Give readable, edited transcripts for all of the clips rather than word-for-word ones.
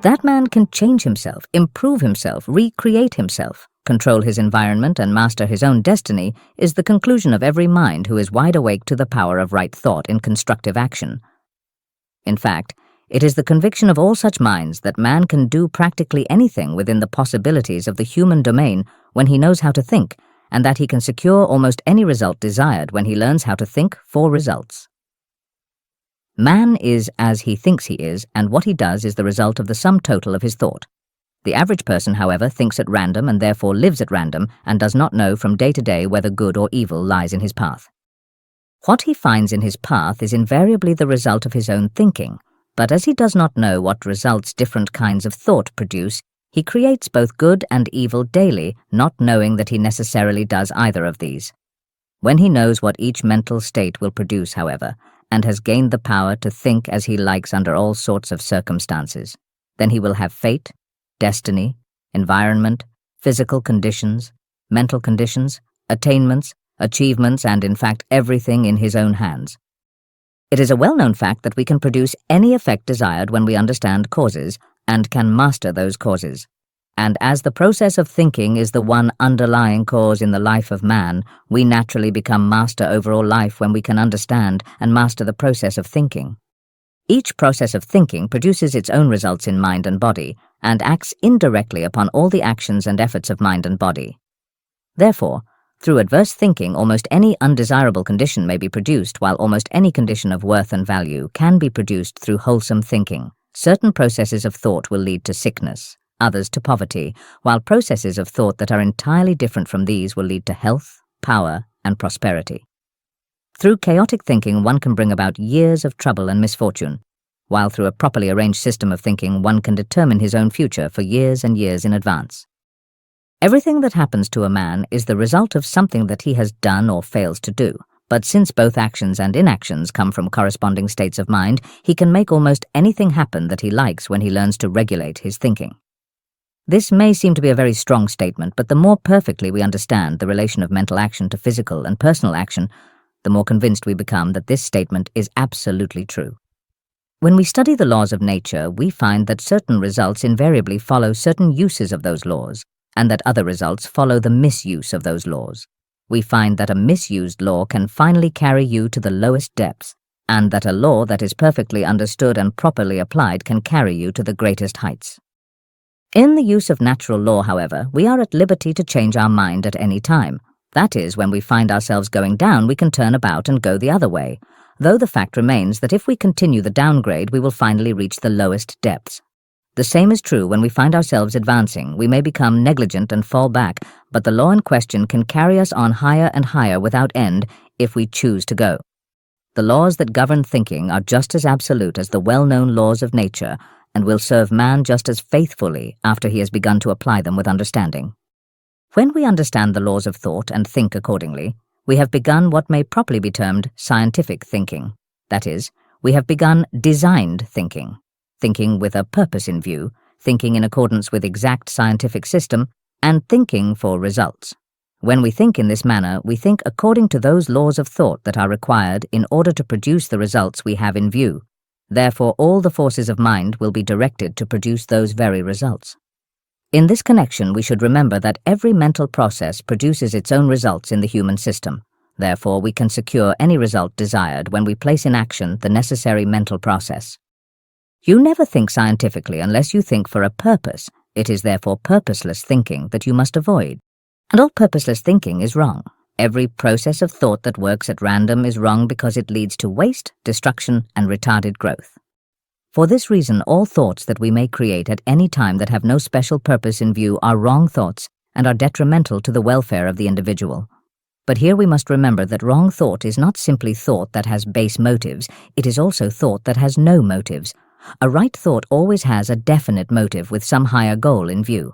That man can change himself, improve himself, recreate himself, control his environment, and master his own destiny is the conclusion of every mind who is wide awake to the power of right thought in constructive action. In fact, it is the conviction of all such minds that man can do practically anything within the possibilities of the human domain when he knows how to think, and that he can secure almost any result desired when he learns how to think for results. Man is as he thinks he is, and what he does is the result of the sum total of his thought. The average person, however, thinks at random and therefore lives at random and does not know from day to day whether good or evil lies in his path. What he finds in his path is invariably the result of his own thinking, but as he does not know what results different kinds of thought produce, he creates both good and evil daily, not knowing that he necessarily does either of these. When he knows what each mental state will produce, however, and has gained the power to think as he likes under all sorts of circumstances, then he will have fate, destiny, environment, physical conditions, mental conditions, attainments, achievements, and in fact everything in his own hands. It is a well-known fact that we can produce any effect desired when we understand causes and can master those causes. And as the process of thinking is the one underlying cause in the life of man, we naturally become master over all life when we can understand and master the process of thinking. Each process of thinking produces its own results in mind and body, and acts indirectly upon all the actions and efforts of mind and body. Therefore, through adverse thinking, almost any undesirable condition may be produced, while almost any condition of worth and value can be produced through wholesome thinking. Certain processes of thought will lead to sickness, others to poverty, while processes of thought that are entirely different from these will lead to health, power, and prosperity. Through chaotic thinking, one can bring about years of trouble and misfortune, while through a properly arranged system of thinking, one can determine his own future for years and years in advance. Everything that happens to a man is the result of something that he has done or fails to do, but since both actions and inactions come from corresponding states of mind, he can make almost anything happen that he likes when he learns to regulate his thinking. This may seem to be a very strong statement, but the more perfectly we understand the relation of mental action to physical and personal action, the more convinced we become that this statement is absolutely true. When we study the laws of nature, we find that certain results invariably follow certain uses of those laws, and that other results follow the misuse of those laws. We find that a misused law can finally carry you to the lowest depths, and that a law that is perfectly understood and properly applied can carry you to the greatest heights. In the use of natural law, however, we are at liberty to change our mind at any time. That is, when we find ourselves going down, we can turn about and go the other way, though the fact remains that if we continue the downgrade, we will finally reach the lowest depths. The same is true when we find ourselves advancing. We may become negligent and fall back, but the law in question can carry us on higher and higher without end if we choose to go. The laws that govern thinking are just as absolute as the well-known laws of nature, and will serve man just as faithfully after he has begun to apply them with understanding. When we understand the laws of thought and think accordingly, we have begun what may properly be termed scientific thinking. That is, we have begun designed thinking. Thinking with a purpose in view, thinking in accordance with exact scientific system, and thinking for results. When we think in this manner, we think according to those laws of thought that are required in order to produce the results we have in view. Therefore, all the forces of mind will be directed to produce those very results. In this connection, we should remember that every mental process produces its own results in the human system. Therefore, we can secure any result desired when we place in action the necessary mental process. You never think scientifically unless you think for a purpose. It is therefore purposeless thinking that you must avoid. And all purposeless thinking is wrong. Every process of thought that works at random is wrong because it leads to waste, destruction, and retarded growth. For this reason, all thoughts that we may create at any time that have no special purpose in view are wrong thoughts and are detrimental to the welfare of the individual. But here we must remember that wrong thought is not simply thought that has base motives, it is also thought that has no motives. A right thought always has a definite motive with some higher goal in view.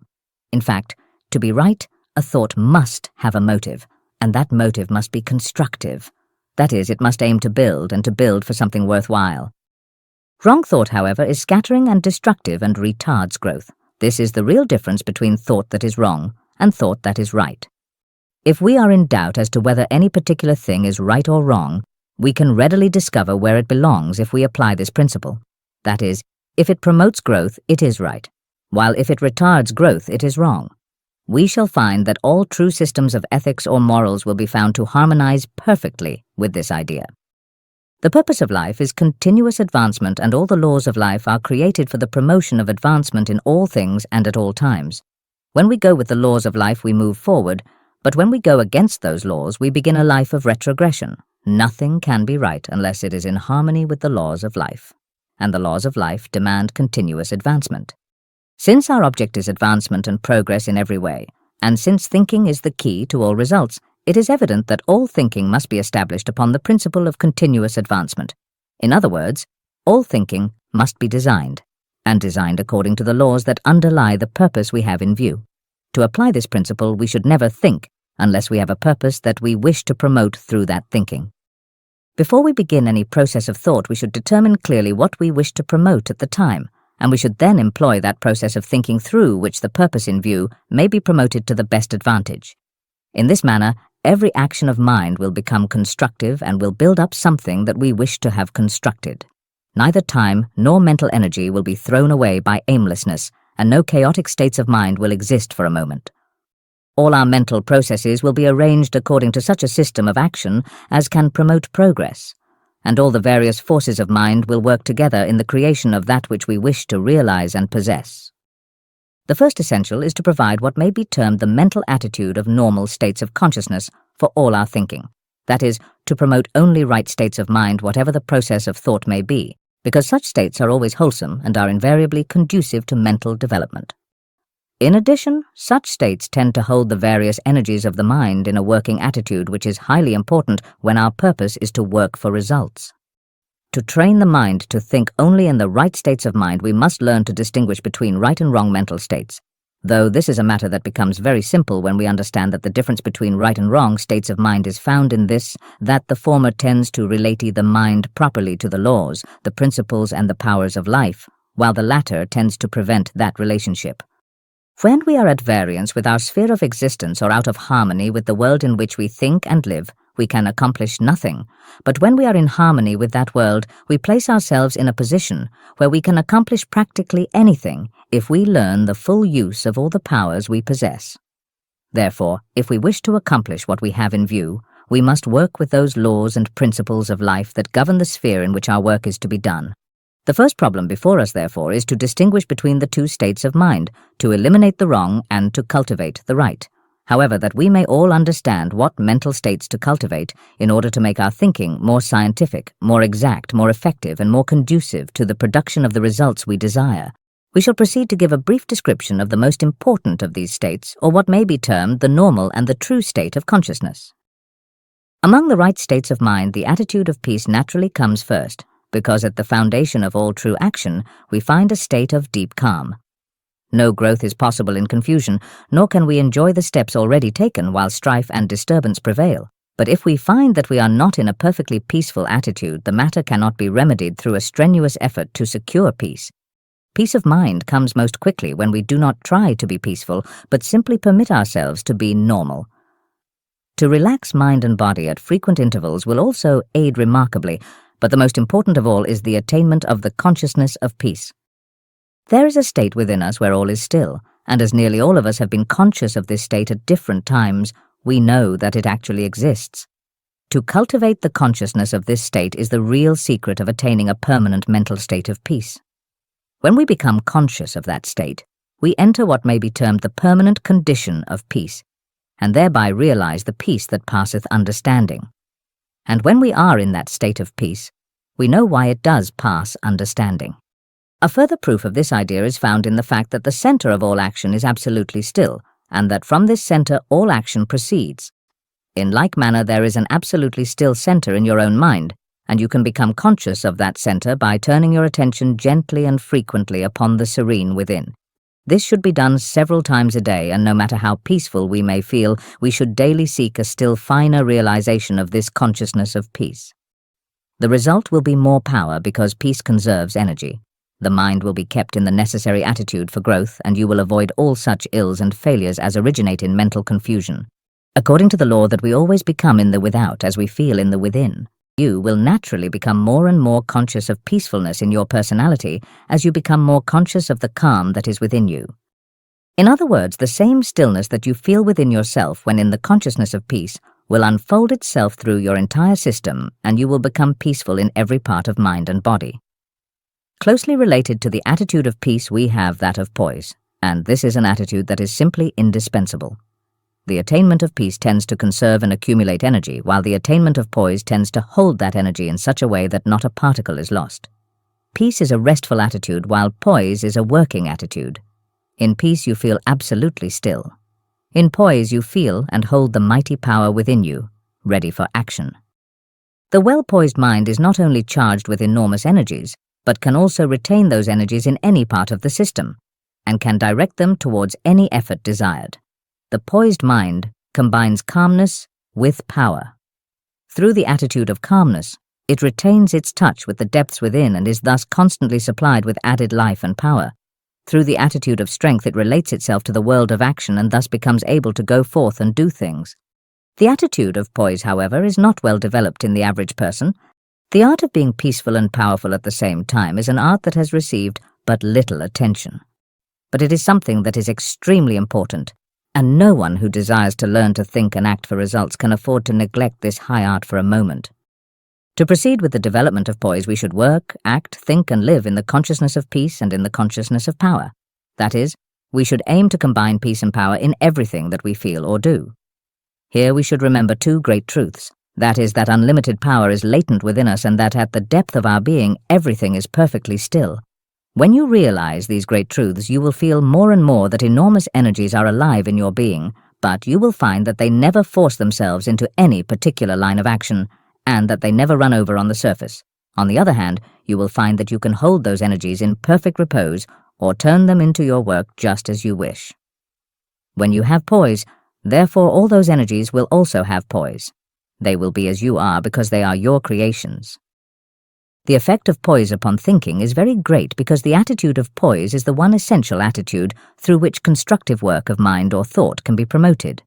In fact, to be right, a thought must have a motive, and that motive must be constructive. That is, it must aim to build, and to build for something worthwhile. Wrong thought, however, is scattering and destructive and retards growth. This is the real difference between thought that is wrong and thought that is right. If we are in doubt as to whether any particular thing is right or wrong, we can readily discover where it belongs if we apply this principle. That is, If it promotes growth, it is right, while if it retards growth, it is wrong. We shall find that all true systems of ethics or morals will be found to harmonize perfectly with this idea. The purpose of life is continuous advancement, and all the laws of life are created for the promotion of advancement in all things and at all times. When we go with the laws of life, we move forward, but when we go against those laws, we begin a life of retrogression. Nothing can be right unless it is in harmony with the laws of life, and the laws of life demand continuous advancement. Since our object is advancement and progress in every way, and since thinking is the key to all results, it is evident that all thinking must be established upon the principle of continuous advancement. In other words, all thinking must be designed, and designed according to the laws that underlie the purpose we have in view. To apply this principle, we should never think unless we have a purpose that we wish to promote through that thinking. Before we begin any process of thought, we should determine clearly what we wish to promote at the time, and we should then employ that process of thinking through which the purpose in view may be promoted to the best advantage. In this manner, every action of mind will become constructive and will build up something that we wish to have constructed. Neither time nor mental energy will be thrown away by aimlessness, and no chaotic states of mind will exist for a moment. All our mental processes will be arranged according to such a system of action as can promote progress, and all the various forces of mind will work together in the creation of that which we wish to realize and possess. The first essential is to provide what may be termed the mental attitude of normal states of consciousness for all our thinking. That is, to promote only right states of mind, whatever the process of thought may be, because such states are always wholesome and are invariably conducive to mental development. In addition, such states tend to hold the various energies of the mind in a working attitude which is highly important when our purpose is to work for results. To train the mind to think only in the right states of mind, we must learn to distinguish between right and wrong mental states, though this is a matter that becomes very simple when we understand that the difference between right and wrong states of mind is found in this, that the former tends to relate the mind properly to the laws, the principles and the powers of life, while the latter tends to prevent that relationship. When we are at variance with our sphere of existence or out of harmony with the world in which we think and live, we can accomplish nothing, but when we are in harmony with that world, we place ourselves in a position where we can accomplish practically anything if we learn the full use of all the powers we possess. Therefore, if we wish to accomplish what we have in view, we must work with those laws and principles of life that govern the sphere in which our work is to be done. The first problem before us, therefore, is to distinguish between the two states of mind, to eliminate the wrong and to cultivate the right. However, that we may all understand what mental states to cultivate in order to make our thinking more scientific, more exact, more effective, and more conducive to the production of the results we desire, we shall proceed to give a brief description of the most important of these states, or what may be termed the normal and the true state of consciousness. Among the right states of mind, the attitude of peace naturally comes first, because at the foundation of all true action, we find a state of deep calm. No growth is possible in confusion, nor can we enjoy the steps already taken while strife and disturbance prevail. But if we find that we are not in a perfectly peaceful attitude, the matter cannot be remedied through a strenuous effort to secure peace. Peace of mind comes most quickly when we do not try to be peaceful, but simply permit ourselves to be normal. To relax mind and body at frequent intervals will also aid remarkably, but the most important of all is the attainment of the consciousness of peace. There is a state within us where all is still, and as nearly all of us have been conscious of this state at different times, we know that it actually exists. To cultivate the consciousness of this state is the real secret of attaining a permanent mental state of peace. When we become conscious of that state, we enter what may be termed the permanent condition of peace, and thereby realize the peace that passeth understanding. And when we are in that state of peace, we know why it does pass understanding. A further proof of this idea is found in the fact that the center of all action is absolutely still, and that from this center all action proceeds. In like manner, there is an absolutely still center in your own mind, and you can become conscious of that center by turning your attention gently and frequently upon the serene within. This should be done several times a day, and no matter how peaceful we may feel, we should daily seek a still finer realization of this consciousness of peace. The result will be more power because peace conserves energy. The mind will be kept in the necessary attitude for growth, and you will avoid all such ills and failures as originate in mental confusion. According to the law that we always become in the without as we feel in the within, You will naturally become more and more conscious of peacefulness in your personality as you become more conscious of the calm that is within you. In other words, the same stillness that you feel within yourself when in the consciousness of peace will unfold itself through your entire system, and you will become peaceful in every part of mind and body. Closely related to the attitude of peace, we have that of poise, and this is an attitude that is simply indispensable. The attainment of peace tends to conserve and accumulate energy, while the attainment of poise tends to hold that energy in such a way that not a particle is lost. Peace is a restful attitude, while poise is a working attitude. In peace you feel absolutely still. In poise you feel and hold the mighty power within you, ready for action. The well-poised mind is not only charged with enormous energies, but can also retain those energies in any part of the system, and can direct them towards any effort desired. The poised mind combines calmness with power. Through the attitude of calmness, it retains its touch with the depths within and is thus constantly supplied with added life and power. Through the attitude of strength, it relates itself to the world of action and thus becomes able to go forth and do things. The attitude of poise, however, is not well developed in the average person. The art of being peaceful and powerful at the same time is an art that has received but little attention. But it is something that is extremely important, and no one who desires to learn to think and act for results can afford to neglect this high art for a moment. To proceed with the development of poise, we should work, act, think, and live in the consciousness of peace and in the consciousness of power. That is, we should aim to combine peace and power in everything that we feel or do. Here we should remember two great truths. That is, that unlimited power is latent within us, and that at the depth of our being, everything is perfectly still. When you realize these great truths, you will feel more and more that enormous energies are alive in your being, but you will find that they never force themselves into any particular line of action, and that they never run over on the surface. On the other hand, you will find that you can hold those energies in perfect repose or turn them into your work just as you wish. When you have poise, therefore all those energies will also have poise. They will be as you are because they are your creations. The effect of poise upon thinking is very great because the attitude of poise is the one essential attitude through which constructive work of mind or thought can be promoted.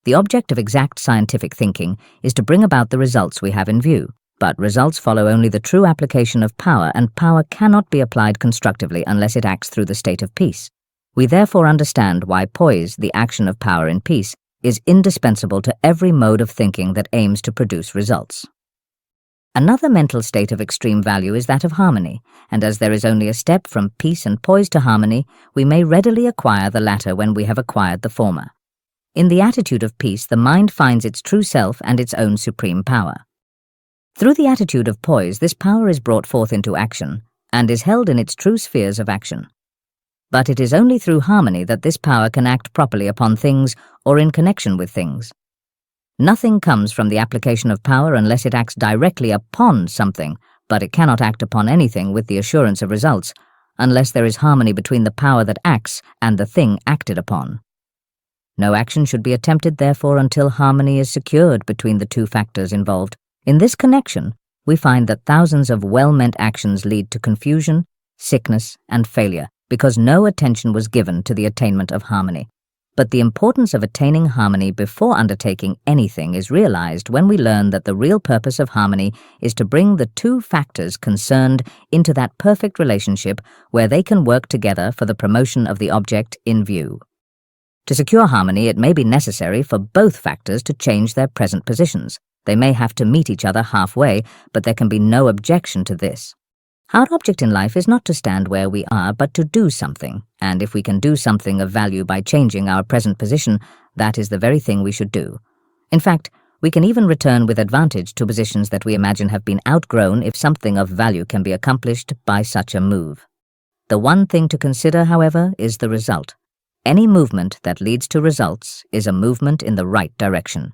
The object of exact scientific thinking is to bring about the results we have in view, but results follow only the true application of power, and power cannot be applied constructively unless it acts through the state of peace. We therefore understand why poise, the action of power in peace, is indispensable to every mode of thinking that aims to produce results. Another mental state of extreme value is that of harmony, and as there is only a step from peace and poise to harmony, we may readily acquire the latter when we have acquired the former. In the attitude of peace, the mind finds its true self and its own supreme power. Through the attitude of poise, this power is brought forth into action, and is held in its true spheres of action. But it is only through harmony that this power can act properly upon things or in connection with things. Nothing comes from the application of power unless it acts directly upon something, but it cannot act upon anything with the assurance of results, unless there is harmony between the power that acts and the thing acted upon. No action should be attempted, therefore, until harmony is secured between the two factors involved. In this connection, we find that thousands of well-meant actions lead to confusion, sickness, and failure, because no attention was given to the attainment of harmony. But the importance of attaining harmony before undertaking anything is realized when we learn that the real purpose of harmony is to bring the two factors concerned into that perfect relationship where they can work together for the promotion of the object in view. To secure harmony, it may be necessary for both factors to change their present positions. They may have to meet each other halfway, but there can be no objection to this. Our object in life is not to stand where we are, but to do something, and if we can do something of value by changing our present position, that is the very thing we should do. In fact, we can even return with advantage to positions that we imagine have been outgrown if something of value can be accomplished by such a move. The one thing to consider, however, is the result. Any movement that leads to results is a movement in the right direction.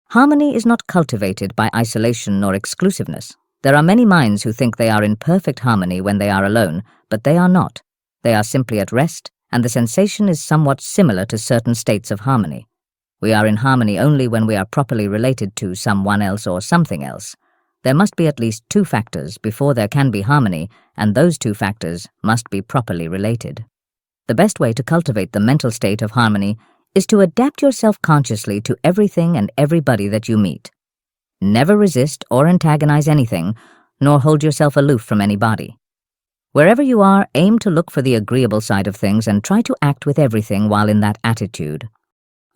Harmony is not cultivated by isolation nor exclusiveness. There are many minds who think they are in perfect harmony when they are alone, but they are not. They are simply at rest, and the sensation is somewhat similar to certain states of harmony. We are in harmony only when we are properly related to someone else or something else. There must be at least two factors before there can be harmony, and those two factors must be properly related. The best way to cultivate the mental state of harmony is to adapt yourself consciously to everything and everybody that you meet. Never resist or antagonize anything, nor hold yourself aloof from anybody. Wherever you are, aim to look for the agreeable side of things and try to act with everything while in that attitude.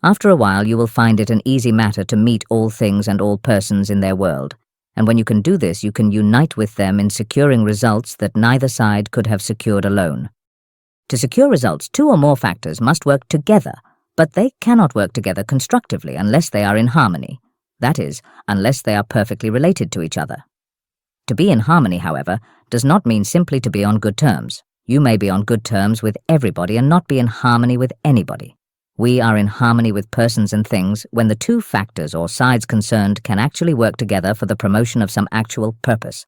After a while, you will find it an easy matter to meet all things and all persons in their world, and when you can do this, you can unite with them in securing results that neither side could have secured alone. To secure results, two or more factors must work together, but they cannot work together constructively unless they are in harmony. That is, unless they are perfectly related to each other. To be in harmony, however, does not mean simply to be on good terms. You may be on good terms with everybody and not be in harmony with anybody. We are in harmony with persons and things when the two factors or sides concerned can actually work together for the promotion of some actual purpose.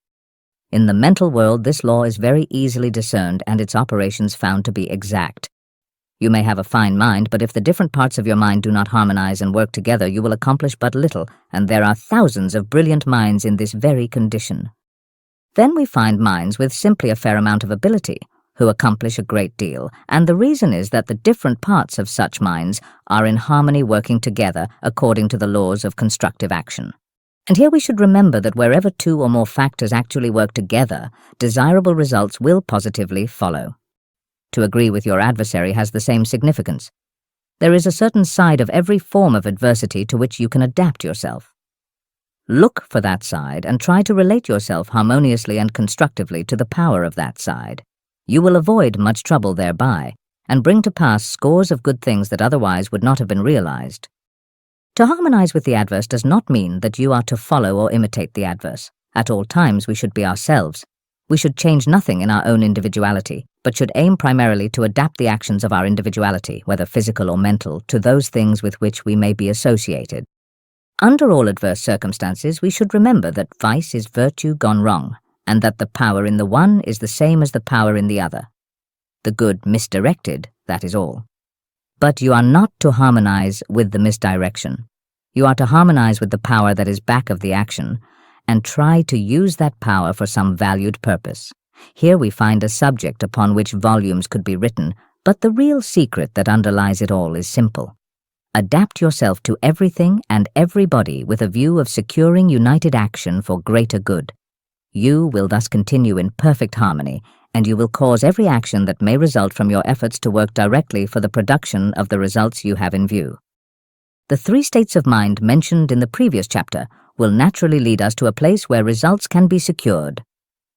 In the mental world, this law is very easily discerned and its operations found to be exact. You may have a fine mind, but if the different parts of your mind do not harmonize and work together, you will accomplish but little, and there are thousands of brilliant minds in this very condition. Then we find minds with simply a fair amount of ability, who accomplish a great deal, and the reason is that the different parts of such minds are in harmony working together according to the laws of constructive action. And here we should remember that wherever two or more factors actually work together, desirable results will positively follow. To agree with your adversary has the same significance. There is a certain side of every form of adversity to which you can adapt yourself. Look for that side and try to relate yourself harmoniously and constructively to the power of that side. You will avoid much trouble thereby, and bring to pass scores of good things that otherwise would not have been realized. To harmonize with the adverse does not mean that you are to follow or imitate the adverse. At all times we should be ourselves. We should change nothing in our own individuality, but should aim primarily to adapt the actions of our individuality, whether physical or mental, to those things with which we may be associated. Under all adverse circumstances, we should remember that vice is virtue gone wrong, and that the power in the one is the same as the power in the other. The good misdirected, that is all. But you are not to harmonize with the misdirection. You are to harmonize with the power that is back of the action, and try to use that power for some valued purpose. Here we find a subject upon which volumes could be written, but the real secret that underlies it all is simple. Adapt yourself to everything and everybody with a view of securing united action for greater good. You will thus continue in perfect harmony, and you will cause every action that may result from your efforts to work directly for the production of the results you have in view. The three states of mind mentioned in the previous chapter will naturally lead us to a place where results can be secured.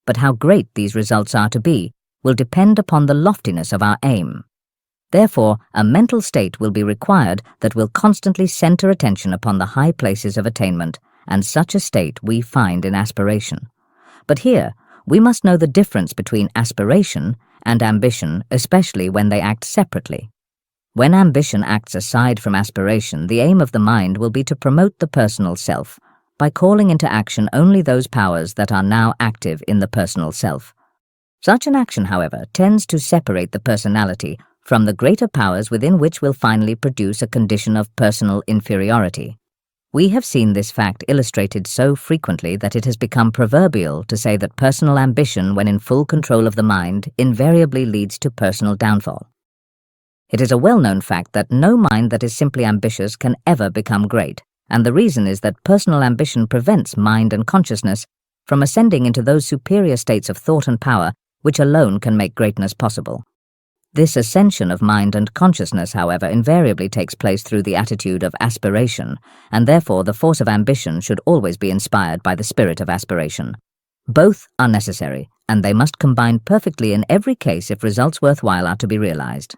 But how great these results are to be will depend upon the loftiness of our aim. Therefore, a mental state will be required that will constantly center attention upon the high places of attainment, and such a state we find in aspiration. But here, we must know the difference between aspiration and ambition, especially when they act separately. When ambition acts aside from aspiration, the aim of the mind will be to promote the personal self, by calling into action only those powers that are now active in the personal self. Such an action, however, tends to separate the personality from the greater powers within which will finally produce a condition of personal inferiority. We have seen this fact illustrated so frequently that it has become proverbial to say that personal ambition, when in full control of the mind, invariably leads to personal downfall. It is a well-known fact that no mind that is simply ambitious can ever become great, and the reason is that personal ambition prevents mind and consciousness from ascending into those superior states of thought and power which alone can make greatness possible. This ascension of mind and consciousness, however, invariably takes place through the attitude of aspiration, and therefore the force of ambition should always be inspired by the spirit of aspiration. Both are necessary, and they must combine perfectly in every case if results worthwhile are to be realized.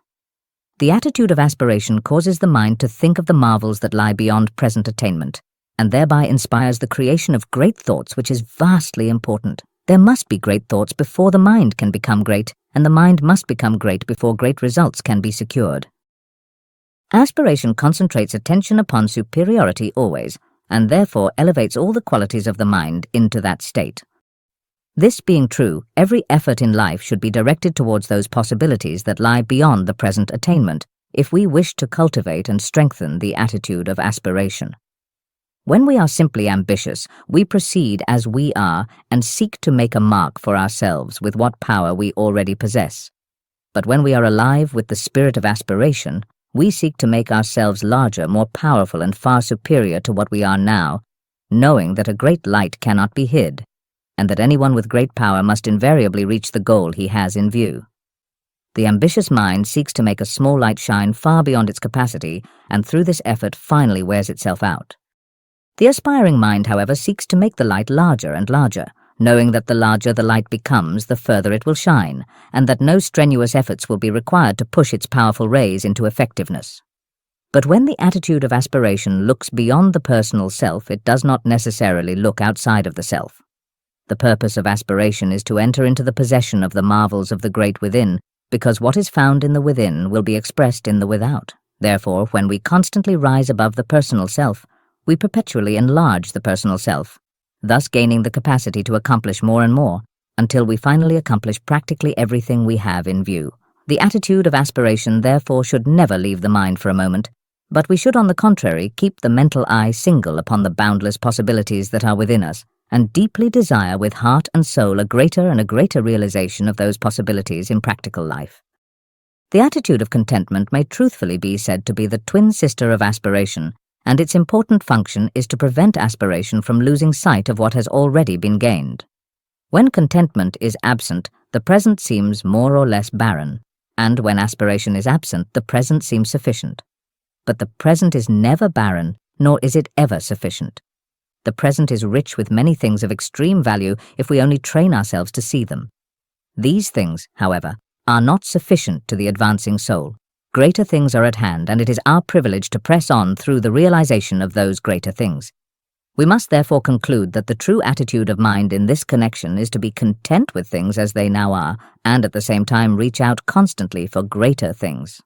The attitude of aspiration causes the mind to think of the marvels that lie beyond present attainment, and thereby inspires the creation of great thoughts, which is vastly important. There must be great thoughts before the mind can become great, and the mind must become great before great results can be secured. Aspiration concentrates attention upon superiority always, and therefore elevates all the qualities of the mind into that state. This being true, every effort in life should be directed towards those possibilities that lie beyond the present attainment, if we wish to cultivate and strengthen the attitude of aspiration. When we are simply ambitious, we proceed as we are and seek to make a mark for ourselves with what power we already possess. But when we are alive with the spirit of aspiration, we seek to make ourselves larger, more powerful, and far superior to what we are now, knowing that a great light cannot be hid, and that anyone with great power must invariably reach the goal he has in view. The ambitious mind seeks to make a small light shine far beyond its capacity, and through this effort finally wears itself out. The aspiring mind, however, seeks to make the light larger and larger, knowing that the larger the light becomes, the further it will shine, and that no strenuous efforts will be required to push its powerful rays into effectiveness. But when the attitude of aspiration looks beyond the personal self, it does not necessarily look outside of the self. The purpose of aspiration is to enter into the possession of the marvels of the great within, because what is found in the within will be expressed in the without. Therefore, when we constantly rise above the personal self, we perpetually enlarge the personal self, thus gaining the capacity to accomplish more and more, until we finally accomplish practically everything we have in view. The attitude of aspiration, therefore, should never leave the mind for a moment, but we should, on the contrary, keep the mental eye single upon the boundless possibilities that are within us, and deeply desire with heart and soul a greater and a greater realization of those possibilities in practical life. The attitude of contentment may truthfully be said to be the twin sister of aspiration, and its important function is to prevent aspiration from losing sight of what has already been gained. When contentment is absent, the present seems more or less barren, and when aspiration is absent, the present seems sufficient. But the present is never barren, nor is it ever sufficient. The present is rich with many things of extreme value if we only train ourselves to see them. These things, however, are not sufficient to the advancing soul. Greater things are at hand, and it is our privilege to press on through the realization of those greater things. We must therefore conclude that the true attitude of mind in this connection is to be content with things as they now are, and at the same time reach out constantly for greater things.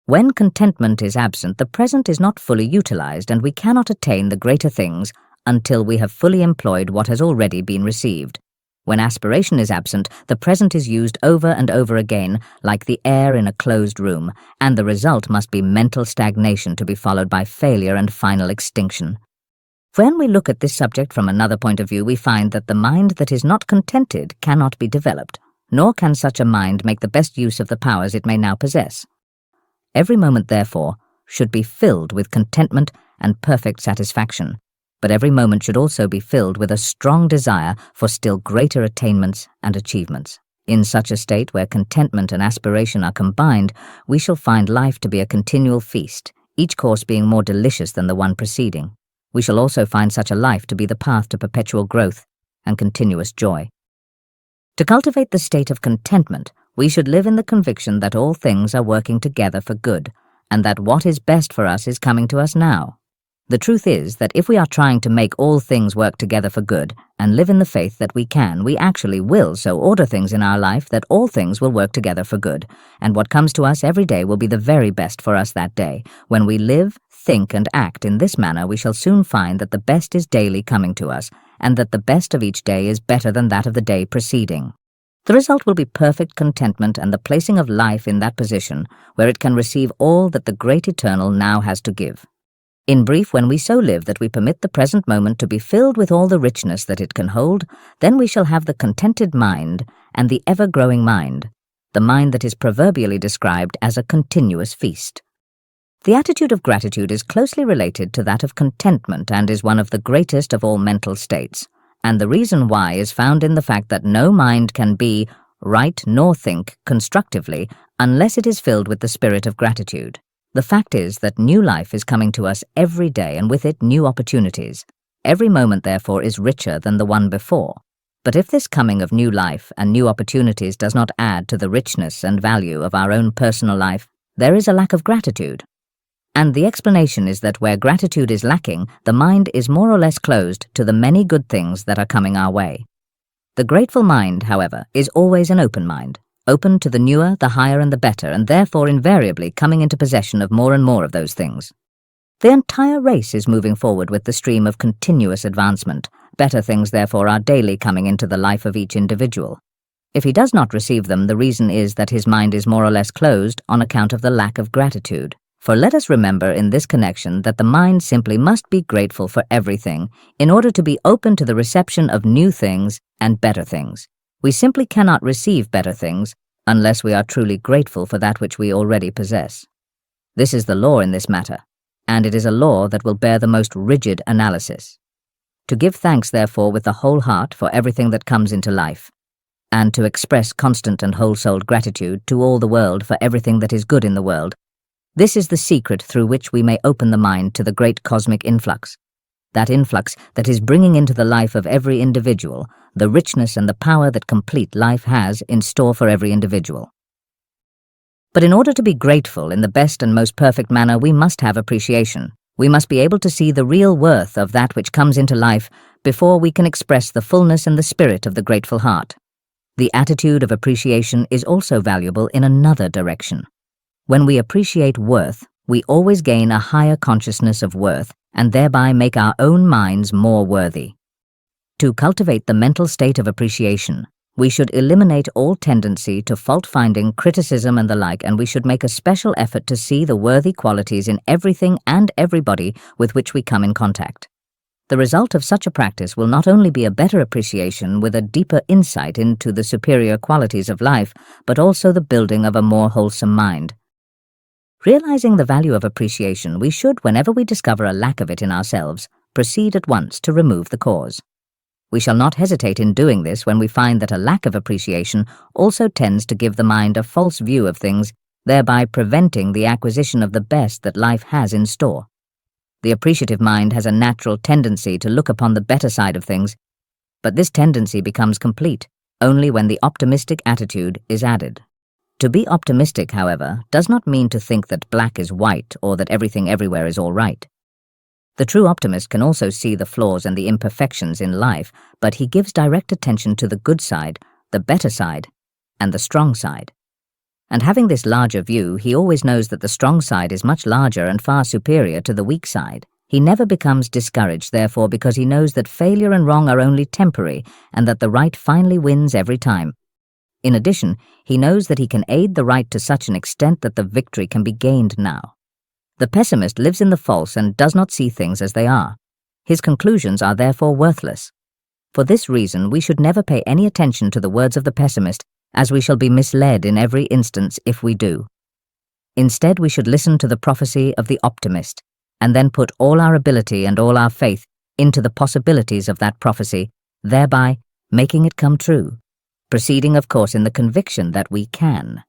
When contentment is absent, the present is not fully utilized, and we cannot attain the greater things until we have fully employed what has already been received. When aspiration is absent, the present is used over and over again, like the air in a closed room, and the result must be mental stagnation to be followed by failure and final extinction. When we look at this subject from another point of view, we find that the mind that is not contented cannot be developed, nor can such a mind make the best use of the powers it may now possess. Every moment, therefore, should be filled with contentment and perfect satisfaction, but every moment should also be filled with a strong desire for still greater attainments and achievements. In such a state where contentment and aspiration are combined, we shall find life to be a continual feast, each course being more delicious than the one preceding. We shall also find such a life to be the path to perpetual growth and continuous joy. To cultivate the state of contentment, we should live in the conviction that all things are working together for good, and that what is best for us is coming to us now. The truth is that if we are trying to make all things work together for good, and live in the faith that we can, we actually will so order things in our life that all things will work together for good, and what comes to us every day will be the very best for us that day. When we live, think, and act in this manner, we shall soon find that the best is daily coming to us, and that the best of each day is better than that of the day preceding. The result will be perfect contentment and the placing of life in that position where it can receive all that the great eternal now has to give. In brief, when we so live that we permit the present moment to be filled with all the richness that it can hold, then we shall have the contented mind and the ever-growing mind, the mind that is proverbially described as a continuous feast. The attitude of gratitude is closely related to that of contentment and is one of the greatest of all mental states. And the reason why is found in the fact that no mind can be, write, nor think constructively unless it is filled with the spirit of gratitude. The fact is that new life is coming to us every day, and with it new opportunities. Every moment, therefore, is richer than the one before. But if this coming of new life and new opportunities does not add to the richness and value of our own personal life, there is a lack of gratitude. And the explanation is that where gratitude is lacking, the mind is more or less closed to the many good things that are coming our way. The grateful mind, however, is always an open mind, open to the newer, the higher, and the better, and therefore invariably coming into possession of more and more of those things. The entire race is moving forward with the stream of continuous advancement. Better things, therefore, are daily coming into the life of each individual. If he does not receive them, the reason is that his mind is more or less closed on account of the lack of gratitude. For let us remember in this connection that the mind simply must be grateful for everything in order to be open to the reception of new things and better things. We simply cannot receive better things unless we are truly grateful for that which we already possess. This is the law in this matter, and it is a law that will bear the most rigid analysis. To give thanks, therefore, with the whole heart for everything that comes into life, and to express constant and whole-souled gratitude to all the world for everything that is good in the world. This is the secret through which we may open the mind to the great cosmic influx. That influx that is bringing into the life of every individual the richness and the power that complete life has in store for every individual. But in order to be grateful in the best and most perfect manner, we must have appreciation. We must be able to see the real worth of that which comes into life before we can express the fullness and the spirit of the grateful heart. The attitude of appreciation is also valuable in another direction. When we appreciate worth, we always gain a higher consciousness of worth and thereby make our own minds more worthy. To cultivate the mental state of appreciation, we should eliminate all tendency to fault-finding, criticism and the like, and we should make a special effort to see the worthy qualities in everything and everybody with which we come in contact. The result of such a practice will not only be a better appreciation with a deeper insight into the superior qualities of life, but also the building of a more wholesome mind. Realizing the value of appreciation, we should, whenever we discover a lack of it in ourselves, proceed at once to remove the cause. We shall not hesitate in doing this when we find that a lack of appreciation also tends to give the mind a false view of things, thereby preventing the acquisition of the best that life has in store. The appreciative mind has a natural tendency to look upon the better side of things, but this tendency becomes complete only when the optimistic attitude is added. To be optimistic, however, does not mean to think that black is white or that everything everywhere is all right. The true optimist can also see the flaws and the imperfections in life, but he gives direct attention to the good side, the better side, and the strong side. And having this larger view, he always knows that the strong side is much larger and far superior to the weak side. He never becomes discouraged, therefore, because he knows that failure and wrong are only temporary and that the right finally wins every time. In addition, he knows that he can aid the right to such an extent that the victory can be gained now. The pessimist lives in the false and does not see things as they are. His conclusions are therefore worthless. For this reason, we should never pay any attention to the words of the pessimist, as we shall be misled in every instance if we do. Instead, we should listen to the prophecy of the optimist, and then put all our ability and all our faith into the possibilities of that prophecy, thereby making it come true, proceeding, of course, in the conviction that we can.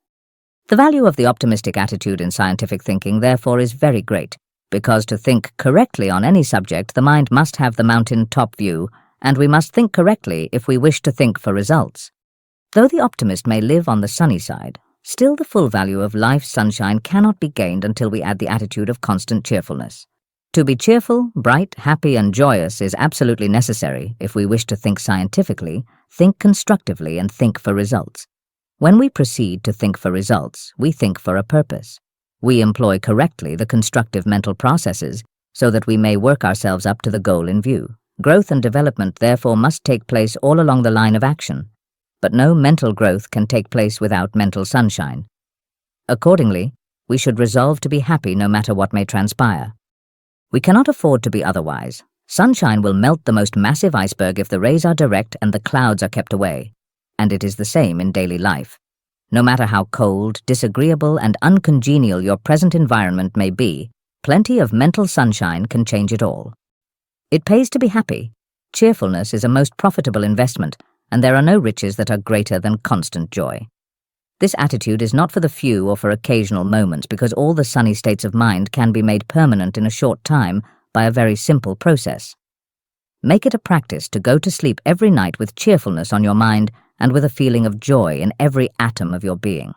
The value of the optimistic attitude in scientific thinking, therefore, is very great, because to think correctly on any subject, the mind must have the mountain-top view, and we must think correctly if we wish to think for results. Though the optimist may live on the sunny side, still the full value of life's sunshine cannot be gained until we add the attitude of constant cheerfulness. To be cheerful, bright, happy, and joyous is absolutely necessary if we wish to think scientifically, think constructively, and think for results. When we proceed to think for results, we think for a purpose. We employ correctly the constructive mental processes so that we may work ourselves up to the goal in view. Growth and development, therefore, must take place all along the line of action. But no mental growth can take place without mental sunshine. Accordingly, we should resolve to be happy no matter what may transpire. We cannot afford to be otherwise. Sunshine will melt the most massive iceberg if the rays are direct and the clouds are kept away. And it is the same in daily life. No matter how cold, disagreeable, and uncongenial your present environment may be, plenty of mental sunshine can change it all. It pays to be happy. Cheerfulness is a most profitable investment, and there are no riches that are greater than constant joy. This attitude is not for the few or for occasional moments, because all the sunny states of mind can be made permanent in a short time by a very simple process. Make it a practice to go to sleep every night with cheerfulness on your mind and with a feeling of joy in every atom of your being.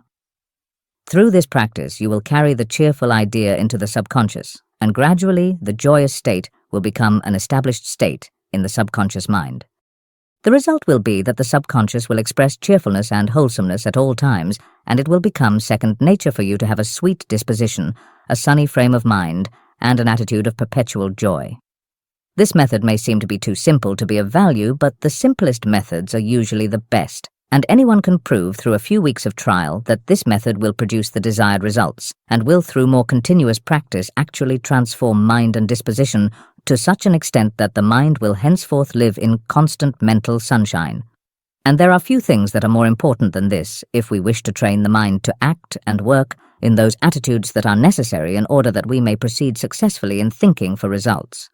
Through this practice, you will carry the cheerful idea into the subconscious, and gradually the joyous state will become an established state in the subconscious mind. The result will be that the subconscious will express cheerfulness and wholesomeness at all times, and it will become second nature for you to have a sweet disposition, a sunny frame of mind, and an attitude of perpetual joy. This method may seem to be too simple to be of value, but the simplest methods are usually the best, and anyone can prove through a few weeks of trial that this method will produce the desired results, and will through more continuous practice actually transform mind and disposition to such an extent that the mind will henceforth live in constant mental sunshine. And there are few things that are more important than this, if we wish to train the mind to act and work in those attitudes that are necessary in order that we may proceed successfully in thinking for results.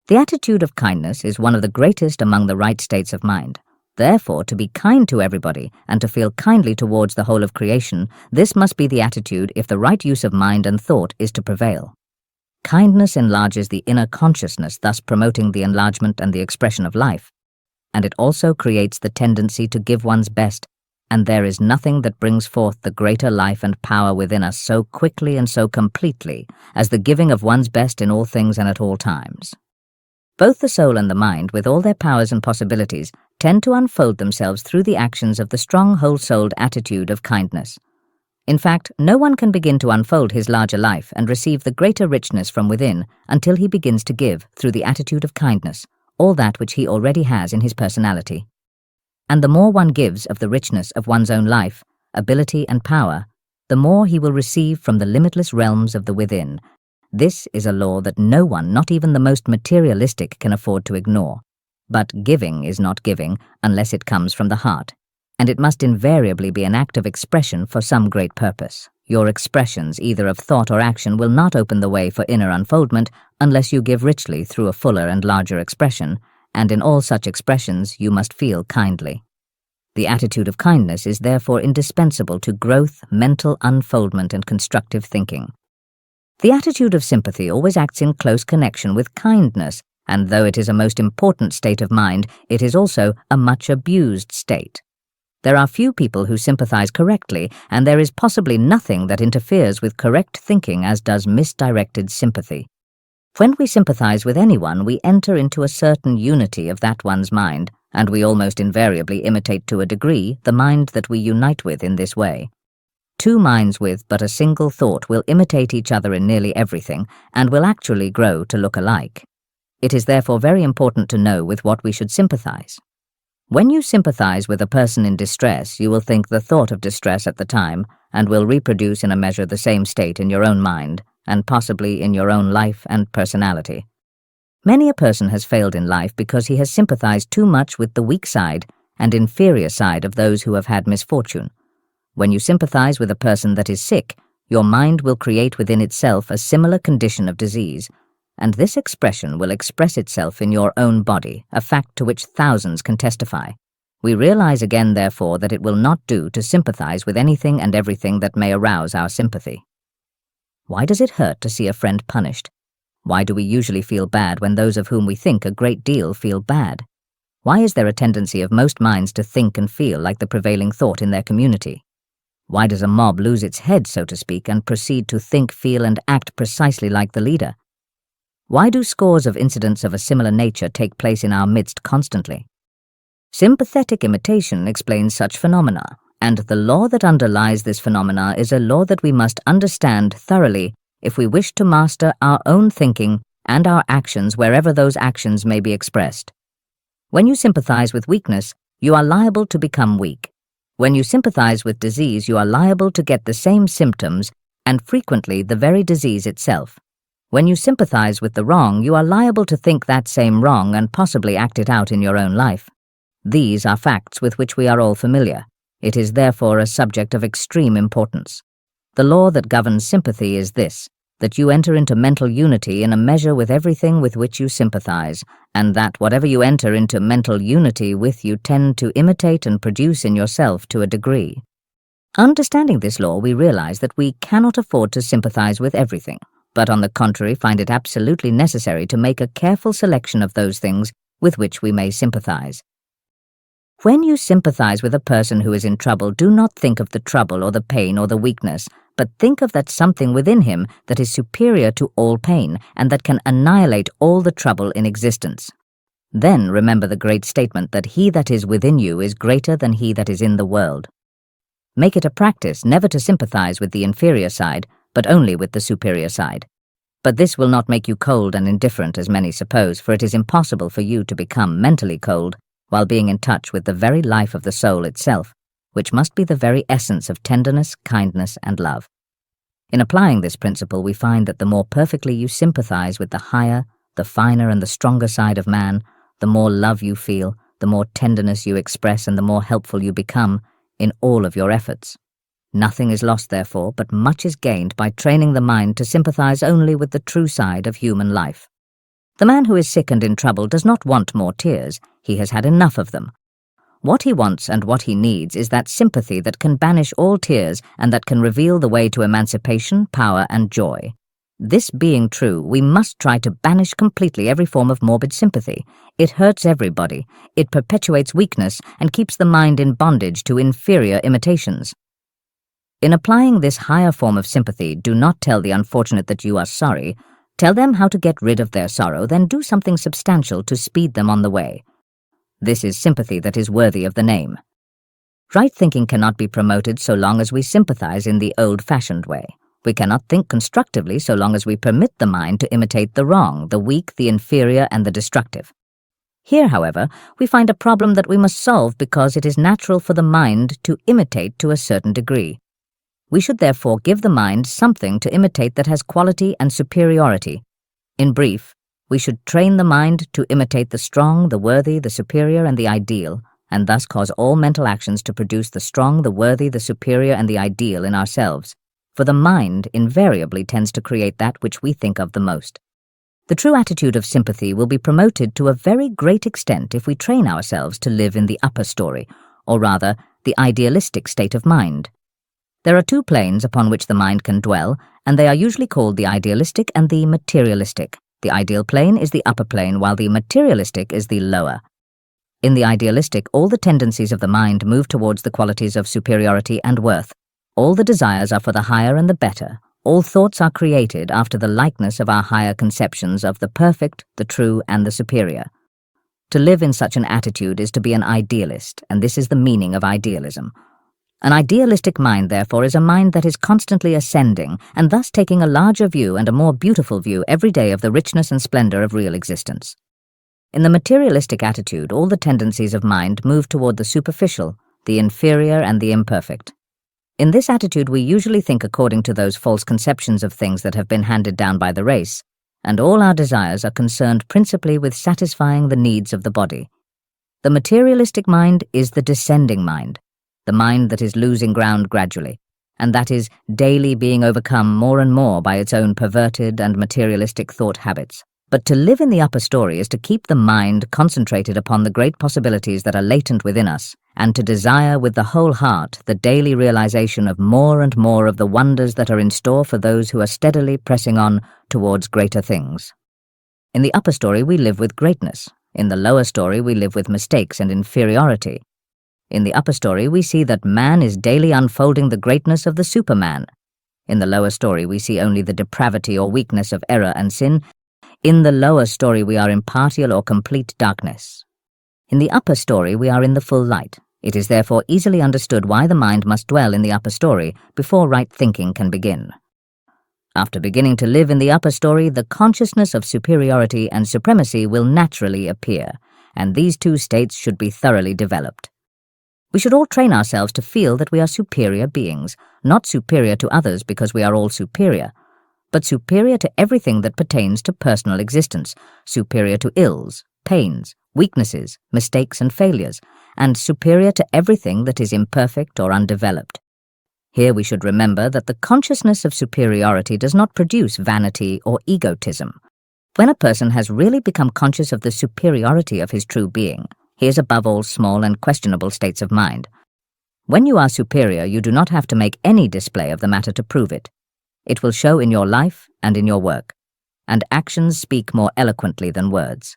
The attitude of kindness is one of the greatest among the right states of mind. Therefore, to be kind to everybody and to feel kindly towards the whole of creation, this must be the attitude if the right use of mind and thought is to prevail. Kindness enlarges the inner consciousness, thus promoting the enlargement and the expression of life. And it also creates the tendency to give one's best, and there is nothing that brings forth the greater life and power within us so quickly and so completely as the giving of one's best in all things and at all times. Both the soul and the mind, with all their powers and possibilities, tend to unfold themselves through the actions of the strong, whole-souled attitude of kindness. In fact, no one can begin to unfold his larger life and receive the greater richness from within until he begins to give, through the attitude of kindness, all that which he already has in his personality. And the more one gives of the richness of one's own life, ability and power, the more he will receive from the limitless realms of the within. This is a law that no one, not even the most materialistic, can afford to ignore. But giving is not giving unless it comes from the heart, and it must invariably be an act of expression for some great purpose. Your expressions, either of thought or action, will not open the way for inner unfoldment unless you give richly through a fuller and larger expression, and in all such expressions you must feel kindly. The attitude of kindness is therefore indispensable to growth, mental unfoldment, and constructive thinking. The attitude of sympathy always acts in close connection with kindness, and though it is a most important state of mind, it is also a much abused state. There are few people who sympathize correctly, and there is possibly nothing that interferes with correct thinking as does misdirected sympathy. When we sympathize with anyone, we enter into a certain unity of that one's mind, and we almost invariably imitate to a degree the mind that we unite with in this way. Two minds with but a single thought will imitate each other in nearly everything, and will actually grow to look alike. It is therefore very important to know with what we should sympathize. When you sympathize with a person in distress, you will think the thought of distress at the time, and will reproduce in a measure the same state in your own mind, and possibly in your own life and personality. Many a person has failed in life because he has sympathized too much with the weak side and inferior side of those who have had misfortune. When you sympathize with a person that is sick, your mind will create within itself a similar condition of disease, and this expression will express itself in your own body, a fact to which thousands can testify. We realize again, therefore, that it will not do to sympathize with anything and everything that may arouse our sympathy. Why does it hurt to see a friend punished? Why do we usually feel bad when those of whom we think a great deal feel bad? Why is there a tendency of most minds to think and feel like the prevailing thought in their community? Why does a mob lose its head, so to speak, and proceed to think, feel, and act precisely like the leader? Why do scores of incidents of a similar nature take place in our midst constantly? Sympathetic imitation explains such phenomena, and the law that underlies this phenomena is a law that we must understand thoroughly if we wish to master our own thinking and our actions wherever those actions may be expressed. When you sympathize with weakness, you are liable to become weak. When you sympathize with disease, you are liable to get the same symptoms, and frequently the very disease itself. When you sympathize with the wrong, you are liable to think that same wrong and possibly act it out in your own life. These are facts with which we are all familiar. It is therefore a subject of extreme importance. The law that governs sympathy is this, that you enter into mental unity in a measure with everything with which you sympathize, and that whatever you enter into mental unity with you tend to imitate and produce in yourself to a degree. Understanding this law, we realize that we cannot afford to sympathize with everything, but on the contrary find it absolutely necessary to make a careful selection of those things with which we may sympathize. When you sympathize with a person who is in trouble, do not think of the trouble or the pain or the weakness, but think of that something within him that is superior to all pain and that can annihilate all the trouble in existence. Then remember the great statement that he that is within you is greater than he that is in the world. Make it a practice never to sympathize with the inferior side, but only with the superior side. But this will not make you cold and indifferent as many suppose, for it is impossible for you to become mentally cold while being in touch with the very life of the soul itself, which must be the very essence of tenderness, kindness, and love. In applying this principle, we find that the more perfectly you sympathize with the higher, the finer, and the stronger side of man, the more love you feel, the more tenderness you express, and the more helpful you become in all of your efforts. Nothing is lost, therefore, but much is gained by training the mind to sympathize only with the true side of human life. The man who is sick and in trouble does not want more tears. He has had enough of them. What he wants and what he needs is that sympathy that can banish all tears and that can reveal the way to emancipation, power, and joy. This being true, we must try to banish completely every form of morbid sympathy. It hurts everybody. It perpetuates weakness and keeps the mind in bondage to inferior imitations. In applying this higher form of sympathy, do not tell the unfortunate that you are sorry. Tell them how to get rid of their sorrow, then do something substantial to speed them on the way. This is sympathy that is worthy of the name. Right thinking cannot be promoted so long as we sympathize in the old-fashioned way. We cannot think constructively so long as we permit the mind to imitate the wrong, the weak, the inferior, and the destructive. Here, however, we find a problem that we must solve because it is natural for the mind to imitate to a certain degree. We should therefore give the mind something to imitate that has quality and superiority. In brief, we should train the mind to imitate the strong, the worthy, the superior, and the ideal, and thus cause all mental actions to produce the strong, the worthy, the superior, and the ideal in ourselves, for the mind invariably tends to create that which we think of the most. The true attitude of sympathy will be promoted to a very great extent if we train ourselves to live in the upper story, or rather, the idealistic state of mind. There are two planes upon which the mind can dwell, and they are usually called the idealistic and the materialistic. The ideal plane is the upper plane, while the materialistic is the lower. In the idealistic, all the tendencies of the mind move towards the qualities of superiority and worth. All the desires are for the higher and the better. All thoughts are created after the likeness of our higher conceptions of the perfect, the true, and the superior. To live in such an attitude is to be an idealist, and this is the meaning of idealism. An idealistic mind, therefore, is a mind that is constantly ascending, and thus taking a larger view and a more beautiful view every day of the richness and splendor of real existence. In the materialistic attitude, all the tendencies of mind move toward the superficial, the inferior, and the imperfect. In this attitude, we usually think according to those false conceptions of things that have been handed down by the race, and all our desires are concerned principally with satisfying the needs of the body. The materialistic mind is the descending mind, the mind that is losing ground gradually, and that is daily being overcome more and more by its own perverted and materialistic thought habits. But to live in the upper story is to keep the mind concentrated upon the great possibilities that are latent within us, and to desire with the whole heart the daily realization of more and more of the wonders that are in store for those who are steadily pressing on towards greater things. In the upper story we live with greatness. In the lower story we live with mistakes and inferiority. In the upper story we see that man is daily unfolding the greatness of the Superman. In the lower story we see only the depravity or weakness of error and sin. In the lower story we are in partial or complete darkness. In the upper story we are in the full light. It is therefore easily understood why the mind must dwell in the upper story before right thinking can begin. After beginning to live in the upper story, the consciousness of superiority and supremacy will naturally appear, and these two states should be thoroughly developed. We should all train ourselves to feel that we are superior beings, not superior to others because we are all superior, but superior to everything that pertains to personal existence, superior to ills, pains, weaknesses, mistakes and failures, and superior to everything that is imperfect or undeveloped. Here we should remember that the consciousness of superiority does not produce vanity or egotism. When a person has really become conscious of the superiority of his true being, he is above all small and questionable states of mind. When you are superior, you do not have to make any display of the matter to prove it. It will show in your life and in your work, and actions speak more eloquently than words.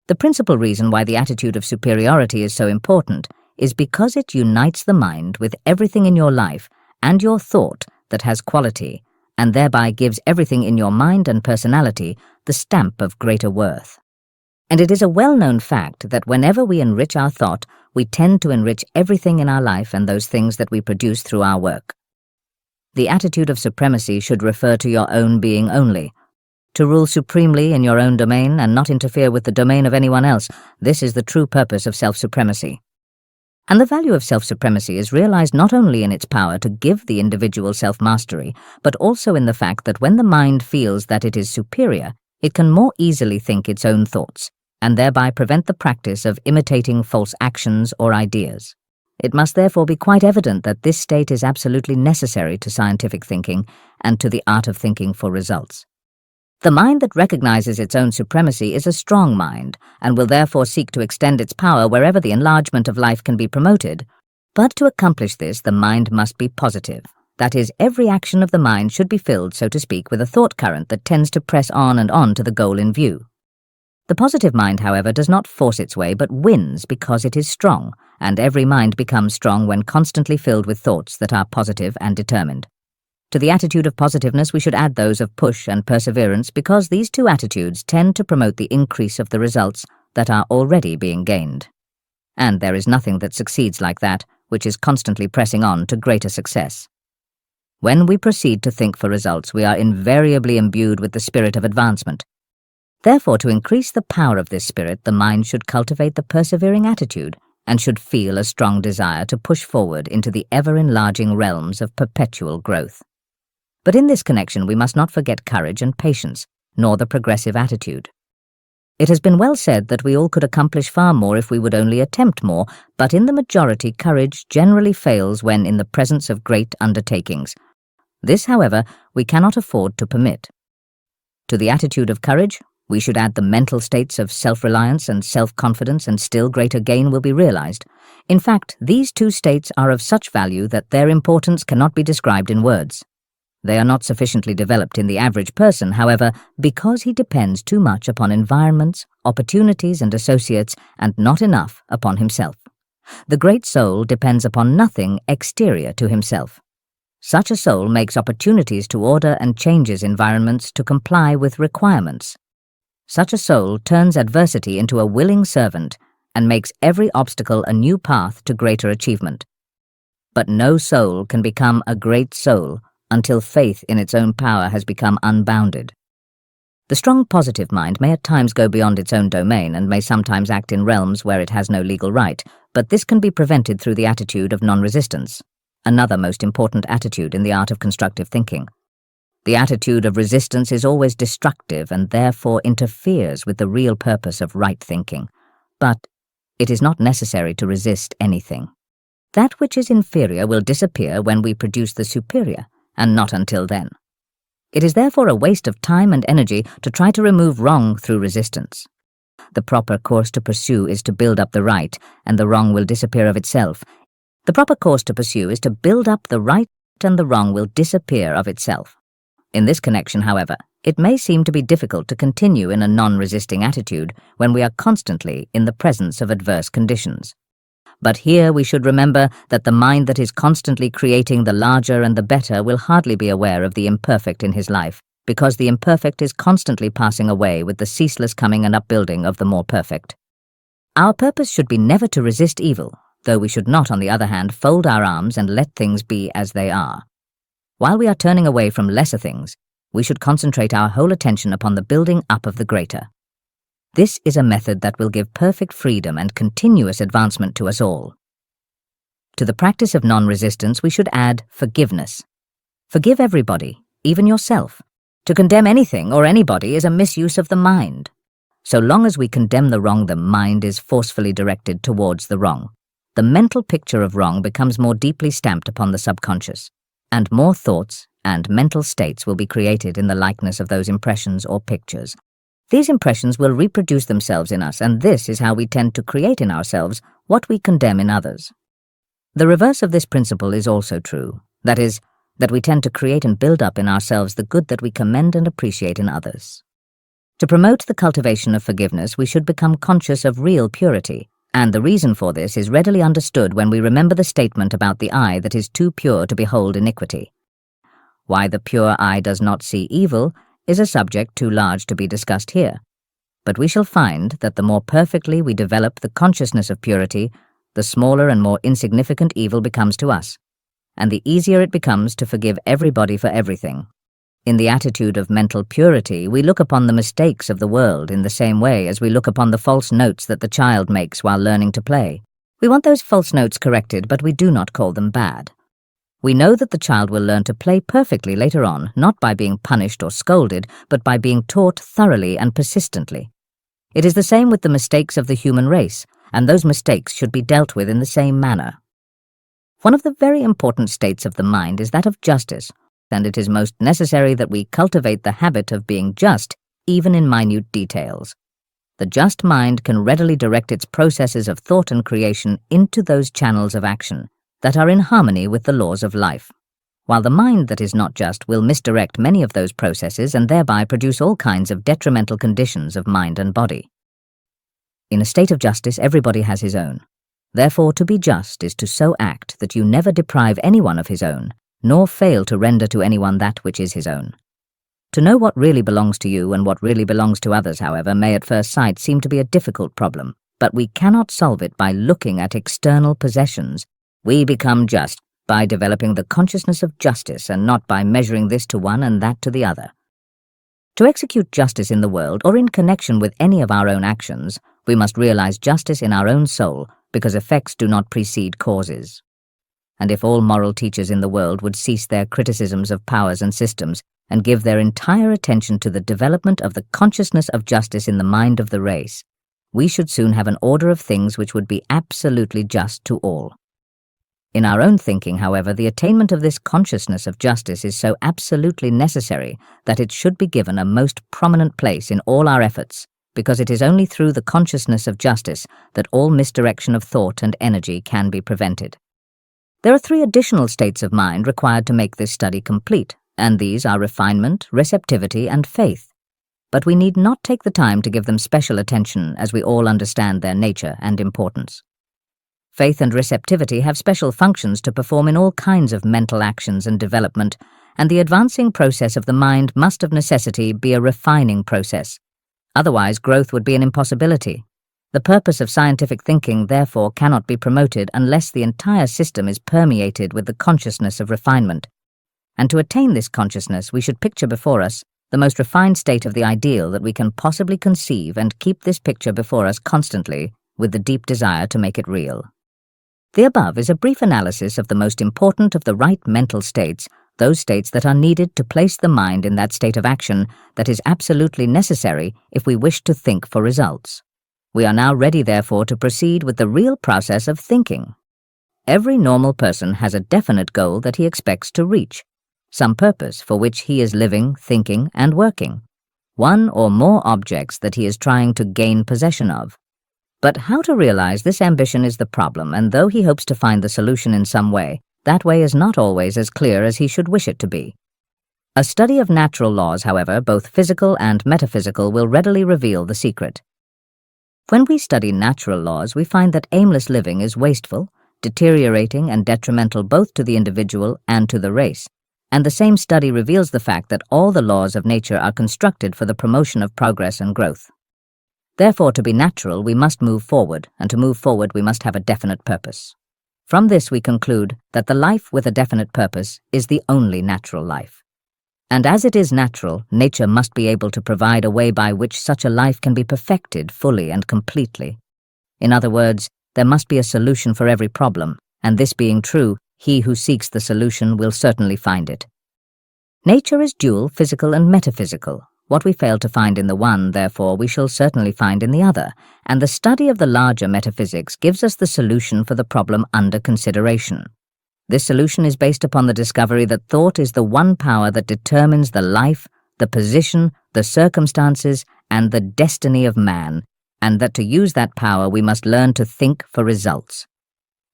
The principal reason why the attitude of superiority is so important is because it unites the mind with everything in your life and your thought that has quality, and thereby gives everything in your mind and personality the stamp of greater worth. And it is a well-known fact that whenever we enrich our thought, we tend to enrich everything in our life and those things that we produce through our work. The attitude of supremacy should refer to your own being only. To rule supremely in your own domain and not interfere with the domain of anyone else, this is the true purpose of self-supremacy. And the value of self-supremacy is realized not only in its power to give the individual self-mastery, but also in the fact that when the mind feels that it is superior, it can more easily think its own thoughts, and thereby prevent the practice of imitating false actions or ideas. It must therefore be quite evident that this state is absolutely necessary to scientific thinking and to the art of thinking for results. The mind that recognizes its own supremacy is a strong mind, and will therefore seek to extend its power wherever the enlargement of life can be promoted. But to accomplish this, the mind must be positive. That is, every action of the mind should be filled, so to speak, with a thought current that tends to press on and on to the goal in view. The positive mind, however, does not force its way, but wins because it is strong, and every mind becomes strong when constantly filled with thoughts that are positive and determined. To the attitude of positiveness we should add those of push and perseverance, because these two attitudes tend to promote the increase of the results that are already being gained. And there is nothing that succeeds like that, which is constantly pressing on to greater success. When we proceed to think for results, we are invariably imbued with the spirit of advancement. Therefore, to increase the power of this spirit, the mind should cultivate the persevering attitude and should feel a strong desire to push forward into the ever-enlarging realms of perpetual growth. But in this connection, we must not forget courage and patience, nor the progressive attitude. It has been well said that we all could accomplish far more if we would only attempt more, but in the majority, courage generally fails when in the presence of great undertakings. This, however, we cannot afford to permit. To the attitude of courage, we should add the mental states of self-reliance and self-confidence, and still greater gain will be realized. In fact, these two states are of such value that their importance cannot be described in words. They are not sufficiently developed in the average person, however, because he depends too much upon environments, opportunities, and associates, and not enough upon himself. The great soul depends upon nothing exterior to himself. Such a soul makes opportunities to order and changes environments to comply with requirements. Such a soul turns adversity into a willing servant and makes every obstacle a new path to greater achievement. But no soul can become a great soul until faith in its own power has become unbounded. The strong positive mind may at times go beyond its own domain and may sometimes act in realms where it has no legal right, but this can be prevented through the attitude of non-resistance, another most important attitude in the art of constructive thinking. The attitude of resistance is always destructive and therefore interferes with the real purpose of right thinking. But it is not necessary to resist anything. That which is inferior will disappear when we produce the superior, and not until then. It is therefore a waste of time and energy to try to remove wrong through resistance. The proper course to pursue is to build up the right, and the wrong will disappear of itself. The proper course to pursue is to build up the right, and the wrong will disappear of itself. In this connection, however, it may seem to be difficult to continue in a non-resisting attitude when we are constantly in the presence of adverse conditions. But here we should remember that the mind that is constantly creating the larger and the better will hardly be aware of the imperfect in his life, because the imperfect is constantly passing away with the ceaseless coming and upbuilding of the more perfect. Our purpose should be never to resist evil, though we should not, on the other hand, fold our arms and let things be as they are. While we are turning away from lesser things, we should concentrate our whole attention upon the building up of the greater. This is a method that will give perfect freedom and continuous advancement to us all. To the practice of non-resistance we should add forgiveness. Forgive everybody, even yourself. To condemn anything or anybody is a misuse of the mind. So long as we condemn the wrong, the mind is forcefully directed towards the wrong. The mental picture of wrong becomes more deeply stamped upon the subconscious, and more thoughts and mental states will be created in the likeness of those impressions or pictures. These impressions will reproduce themselves in us, and this is how we tend to create in ourselves what we condemn in others. The reverse of this principle is also true, that is, that we tend to create and build up in ourselves the good that we commend and appreciate in others. To promote the cultivation of forgiveness, we should become conscious of real purity, and the reason for this is readily understood when we remember the statement about the eye that is too pure to behold iniquity. Why the pure eye does not see evil is a subject too large to be discussed here, but we shall find that the more perfectly we develop the consciousness of purity, the smaller and more insignificant evil becomes to us, and the easier it becomes to forgive everybody for everything. In the attitude of mental purity, we look upon the mistakes of the world in the same way as we look upon the false notes that the child makes while learning to play. We want those false notes corrected, but we do not call them bad. We know that the child will learn to play perfectly later on, not by being punished or scolded, but by being taught thoroughly and persistently. It is the same with the mistakes of the human race, and those mistakes should be dealt with in the same manner. One of the very important states of the mind is that of justice, and it is most necessary that we cultivate the habit of being just, even in minute details. The just mind can readily direct its processes of thought and creation into those channels of action that are in harmony with the laws of life, while the mind that is not just will misdirect many of those processes and thereby produce all kinds of detrimental conditions of mind and body. In a state of justice, everybody has his own. Therefore, to be just is to so act that you never deprive anyone of his own, nor fail to render to anyone that which is his own. To know what really belongs to you and what really belongs to others, however, may at first sight seem to be a difficult problem, but we cannot solve it by looking at external possessions. We become just by developing the consciousness of justice and not by measuring this to one and that to the other. To execute justice in the world or in connection with any of our own actions, we must realize justice in our own soul, because effects do not precede causes. And if all moral teachers in the world would cease their criticisms of powers and systems and give their entire attention to the development of the consciousness of justice in the mind of the race, we should soon have an order of things which would be absolutely just to all. In our own thinking, however, the attainment of this consciousness of justice is so absolutely necessary that it should be given a most prominent place in all our efforts, because it is only through the consciousness of justice that all misdirection of thought and energy can be prevented. There are 3 additional states of mind required to make this study complete, and these are refinement, receptivity, and faith. But we need not take the time to give them special attention, as we all understand their nature and importance. Faith and receptivity have special functions to perform in all kinds of mental actions and development, and the advancing process of the mind must of necessity be a refining process. Otherwise, growth would be an impossibility. The purpose of scientific thinking, therefore, cannot be promoted unless the entire system is permeated with the consciousness of refinement. And to attain this consciousness, we should picture before us the most refined state of the ideal that we can possibly conceive, and keep this picture before us constantly with the deep desire to make it real. The above is a brief analysis of the most important of the right mental states, those states that are needed to place the mind in that state of action that is absolutely necessary if we wish to think for results. We are now ready, therefore, to proceed with the real process of thinking. Every normal person has a definite goal that he expects to reach, some purpose for which he is living, thinking, and working, one or more objects that he is trying to gain possession of. But how to realize this ambition is the problem, and though he hopes to find the solution in some way, that way is not always as clear as he should wish it to be. A study of natural laws, however, both physical and metaphysical, will readily reveal the secret. When we study natural laws, we find that aimless living is wasteful, deteriorating, and detrimental both to the individual and to the race. And the same study reveals the fact that all the laws of nature are constructed for the promotion of progress and growth. Therefore, to be natural, we must move forward, and to move forward we must have a definite purpose. From this we conclude that the life with a definite purpose is the only natural life. And as it is natural, nature must be able to provide a way by which such a life can be perfected fully and completely. In other words, there must be a solution for every problem, and this being true, he who seeks the solution will certainly find it. Nature is dual, physical and metaphysical. What we fail to find in the one, therefore, we shall certainly find in the other, and the study of the larger metaphysics gives us the solution for the problem under consideration. This solution is based upon the discovery that thought is the one power that determines the life, the position, the circumstances, and the destiny of man, and that to use that power we must learn to think for results.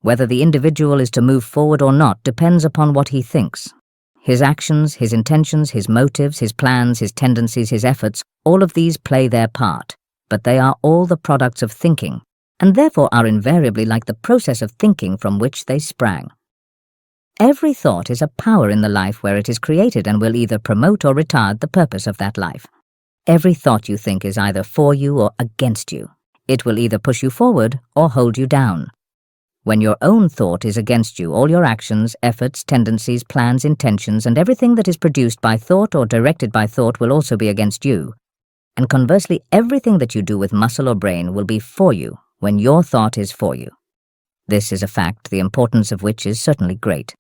Whether the individual is to move forward or not depends upon what he thinks. His actions, his intentions, his motives, his plans, his tendencies, his efforts, all of these play their part, but they are all the products of thinking, and therefore are invariably like the process of thinking from which they sprang. Every thought is a power in the life where it is created and will either promote or retard the purpose of that life. Every thought you think is either for you or against you. It will either push you forward or hold you down. When your own thought is against you, all your actions, efforts, tendencies, plans, intentions, and everything that is produced by thought or directed by thought will also be against you. And conversely, everything that you do with muscle or brain will be for you when your thought is for you. This is a fact, the importance of which is certainly great.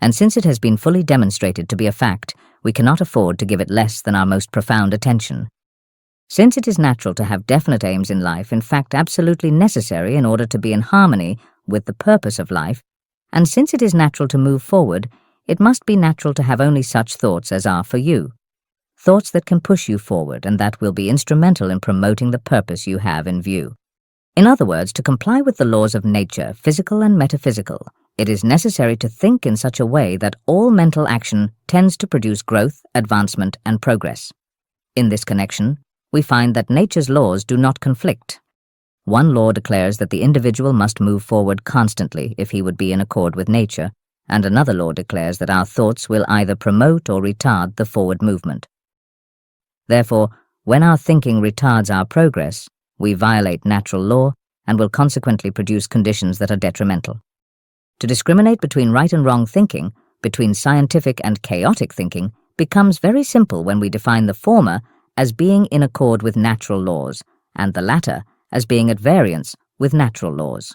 And since it has been fully demonstrated to be a fact, we cannot afford to give it less than our most profound attention. Since it is natural to have definite aims in life, in fact absolutely necessary in order to be in harmony with the purpose of life, and since it is natural to move forward, it must be natural to have only such thoughts as are for you. Thoughts that can push you forward and that will be instrumental in promoting the purpose you have in view. In other words, to comply with the laws of nature, physical and metaphysical, it is necessary to think in such a way that all mental action tends to produce growth, advancement, and progress. In this connection, we find that nature's laws do not conflict. One law declares that the individual must move forward constantly if he would be in accord with nature, and another law declares that our thoughts will either promote or retard the forward movement. Therefore, when our thinking retards our progress, we violate natural law and will consequently produce conditions that are detrimental. To discriminate between right and wrong thinking, between scientific and chaotic thinking, becomes very simple when we define the former as being in accord with natural laws, and the latter as being at variance with natural laws.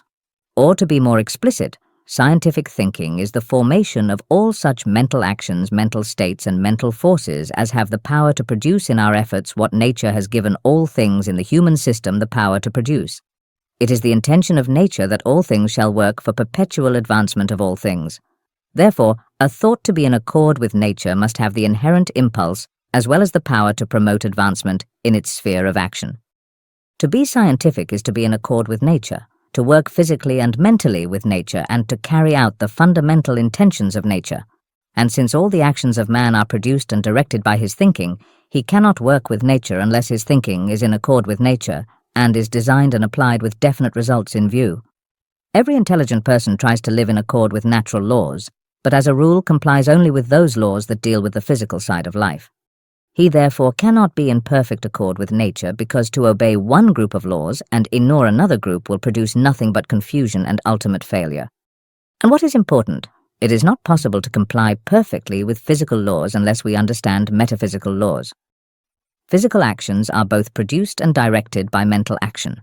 Or to be more explicit, scientific thinking is the formation of all such mental actions, mental states, and mental forces as have the power to produce in our efforts what nature has given all things in the human system the power to produce. It is the intention of nature that all things shall work for perpetual advancement of all things. Therefore, a thought to be in accord with nature must have the inherent impulse as well as the power to promote advancement in its sphere of action. To be scientific is to be in accord with nature, to work physically and mentally with nature, and to carry out the fundamental intentions of nature. And since all the actions of man are produced and directed by his thinking, he cannot work with nature unless his thinking is in accord with nature and is designed and applied with definite results in view. Every intelligent person tries to live in accord with natural laws, but as a rule complies only with those laws that deal with the physical side of life. He therefore cannot be in perfect accord with nature, because to obey one group of laws and ignore another group will produce nothing but confusion and ultimate failure. And what is important, it is not possible to comply perfectly with physical laws unless we understand metaphysical laws. Physical actions are both produced and directed by mental action.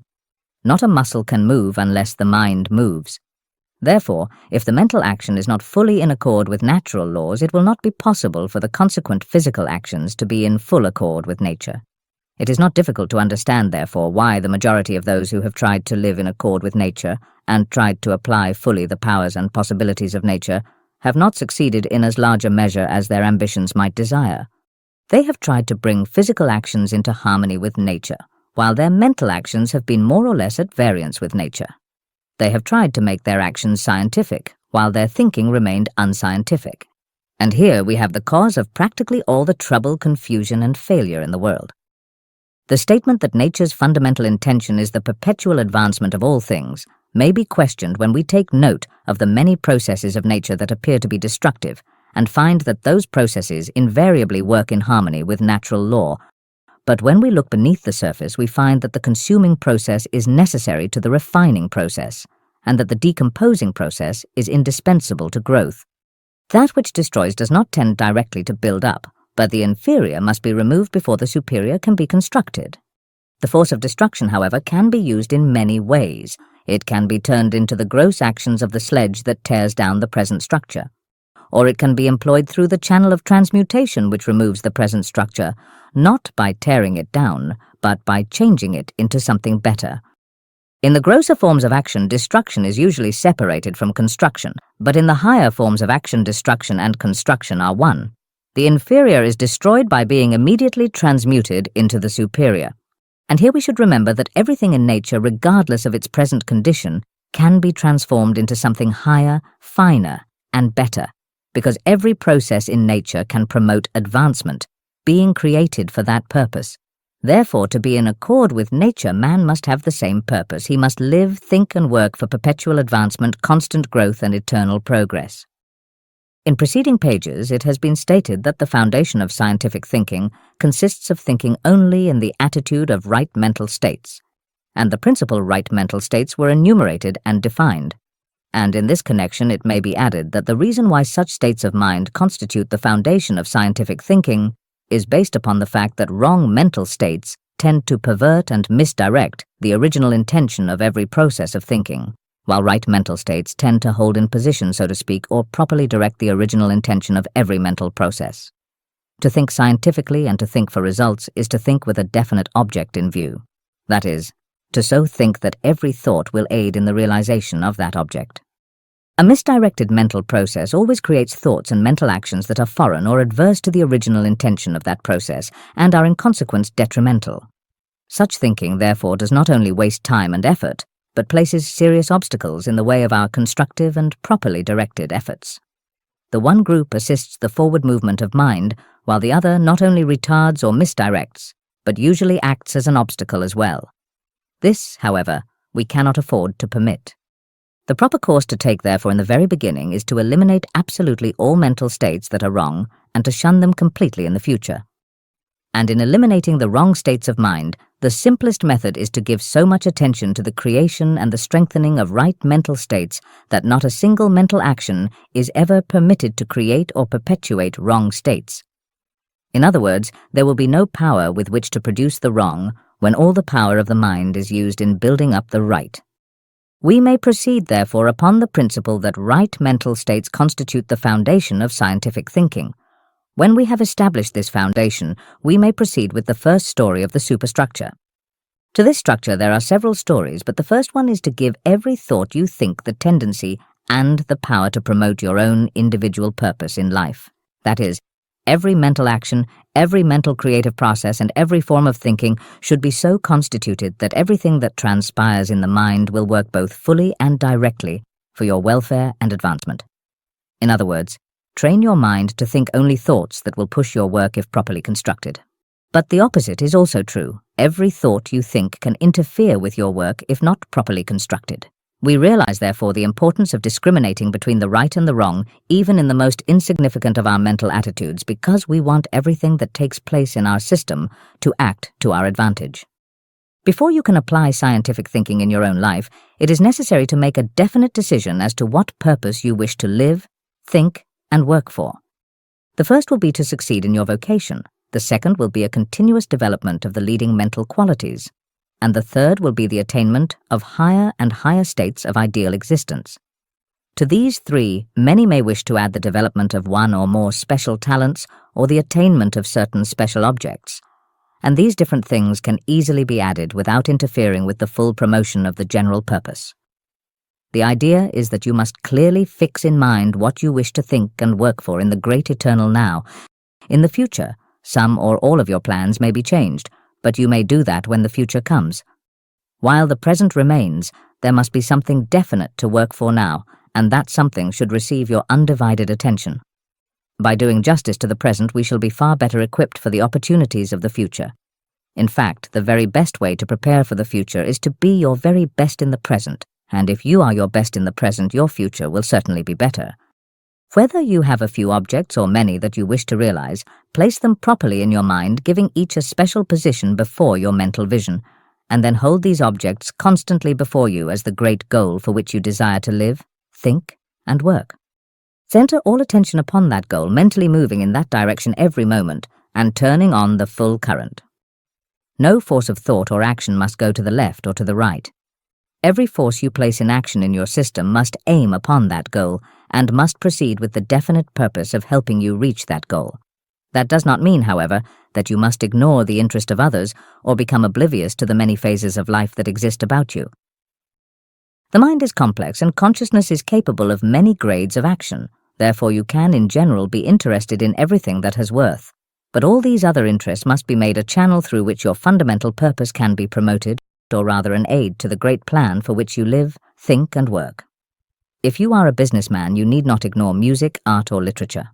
Not a muscle can move unless the mind moves. Therefore, if the mental action is not fully in accord with natural laws, it will not be possible for the consequent physical actions to be in full accord with nature. It is not difficult to understand, therefore, why the majority of those who have tried to live in accord with nature and tried to apply fully the powers and possibilities of nature have not succeeded in as large a measure as their ambitions might desire. They have tried to bring physical actions into harmony with nature, while their mental actions have been more or less at variance with nature. They have tried to make their actions scientific, while their thinking remained unscientific. And here we have the cause of practically all the trouble, confusion, and failure in the world. The statement that nature's fundamental intention is the perpetual advancement of all things may be questioned when we take note of the many processes of nature that appear to be destructive, and find that those processes invariably work in harmony with natural law. But when we look beneath the surface, we find that the consuming process is necessary to the refining process, and that the decomposing process is indispensable to growth. That which destroys does not tend directly to build up, but the inferior must be removed before the superior can be constructed. The force of destruction, however, can be used in many ways. It can be turned into the gross actions of the sledge that tears down the present structure, or it can be employed through the channel of transmutation which removes the present structure, not by tearing it down, but by changing it into something better. In the grosser forms of action, destruction is usually separated from construction, but in the higher forms of action, destruction and construction are one. The inferior is destroyed by being immediately transmuted into the superior. And here we should remember that everything in nature, regardless of its present condition, can be transformed into something higher, finer, and better, because every process in nature can promote advancement, being created for that purpose. Therefore, to be in accord with nature, man must have the same purpose. He must live, think, and work for perpetual advancement, constant growth, and eternal progress. In preceding pages, it has been stated that the foundation of scientific thinking consists of thinking only in the attitude of right mental states, and the principal right mental states were enumerated and defined. And in this connection, it may be added that the reason why such states of mind constitute the foundation of scientific thinking is based upon the fact that wrong mental states tend to pervert and misdirect the original intention of every process of thinking, while right mental states tend to hold in position, so to speak, or properly direct the original intention of every mental process. To think scientifically and to think for results is to think with a definite object in view. That is, to so think that every thought will aid in the realization of that object. A misdirected mental process always creates thoughts and mental actions that are foreign or adverse to the original intention of that process and are in consequence detrimental. Such thinking, therefore, does not only waste time and effort, but places serious obstacles in the way of our constructive and properly directed efforts. The one group assists the forward movement of mind, while the other not only retards or misdirects, but usually acts as an obstacle as well. This, however, we cannot afford to permit. The proper course to take, therefore, in the very beginning is to eliminate absolutely all mental states that are wrong and to shun them completely in the future. And in eliminating the wrong states of mind, the simplest method is to give so much attention to the creation and the strengthening of right mental states that not a single mental action is ever permitted to create or perpetuate wrong states. In other words, there will be no power with which to produce the wrong when all the power of the mind is used in building up the right. We may proceed, therefore, upon the principle that right mental states constitute the foundation of scientific thinking. When we have established this foundation, we may proceed with the first story of the superstructure. To this structure there are several stories, but the first one is to give every thought you think the tendency and the power to promote your own individual purpose in life. That is, every mental action, every mental creative process, and every form of thinking should be so constituted that everything that transpires in the mind will work both fully and directly for your welfare and advancement. In other words, train your mind to think only thoughts that will push your work if properly constructed. But the opposite is also true. Every thought you think can interfere with your work if not properly constructed. We realize, therefore, the importance of discriminating between the right and the wrong, even in the most insignificant of our mental attitudes, because we want everything that takes place in our system to act to our advantage. Before you can apply scientific thinking in your own life, it is necessary to make a definite decision as to what purpose you wish to live, think, and work for. The first will be to succeed in your vocation. The second will be a continuous development of the leading mental qualities. And the third will be the attainment of higher and higher states of ideal existence. To these three, many may wish to add the development of one or more special talents or the attainment of certain special objects. And these different things can easily be added without interfering with the full promotion of the general purpose. The idea is that you must clearly fix in mind what you wish to think and work for in the great eternal now. In the future, some or all of your plans may be changed, but you may do that when the future comes. While the present remains, there must be something definite to work for now, and that something should receive your undivided attention. By doing justice to the present, we shall be far better equipped for the opportunities of the future. In fact, the very best way to prepare for the future is to be your very best in the present, and if you are your best in the present, your future will certainly be better. Whether you have a few objects or many that you wish to realize, place them properly in your mind, giving each a special position before your mental vision, and then hold these objects constantly before you as the great goal for which you desire to live, think, and work. Center all attention upon that goal, mentally moving in that direction every moment, and turning on the full current. No force of thought or action must go to the left or to the right. Every force you place in action in your system must aim upon that goal, and must proceed with the definite purpose of helping you reach that goal. That does not mean, however, that you must ignore the interest of others or become oblivious to the many phases of life that exist about you. The mind is complex and consciousness is capable of many grades of action. Therefore, you can, in general, be interested in everything that has worth. But all these other interests must be made a channel through which your fundamental purpose can be promoted, or rather an aid to the great plan for which you live, think, and work. If you are a businessman, you need not ignore music, art, or literature.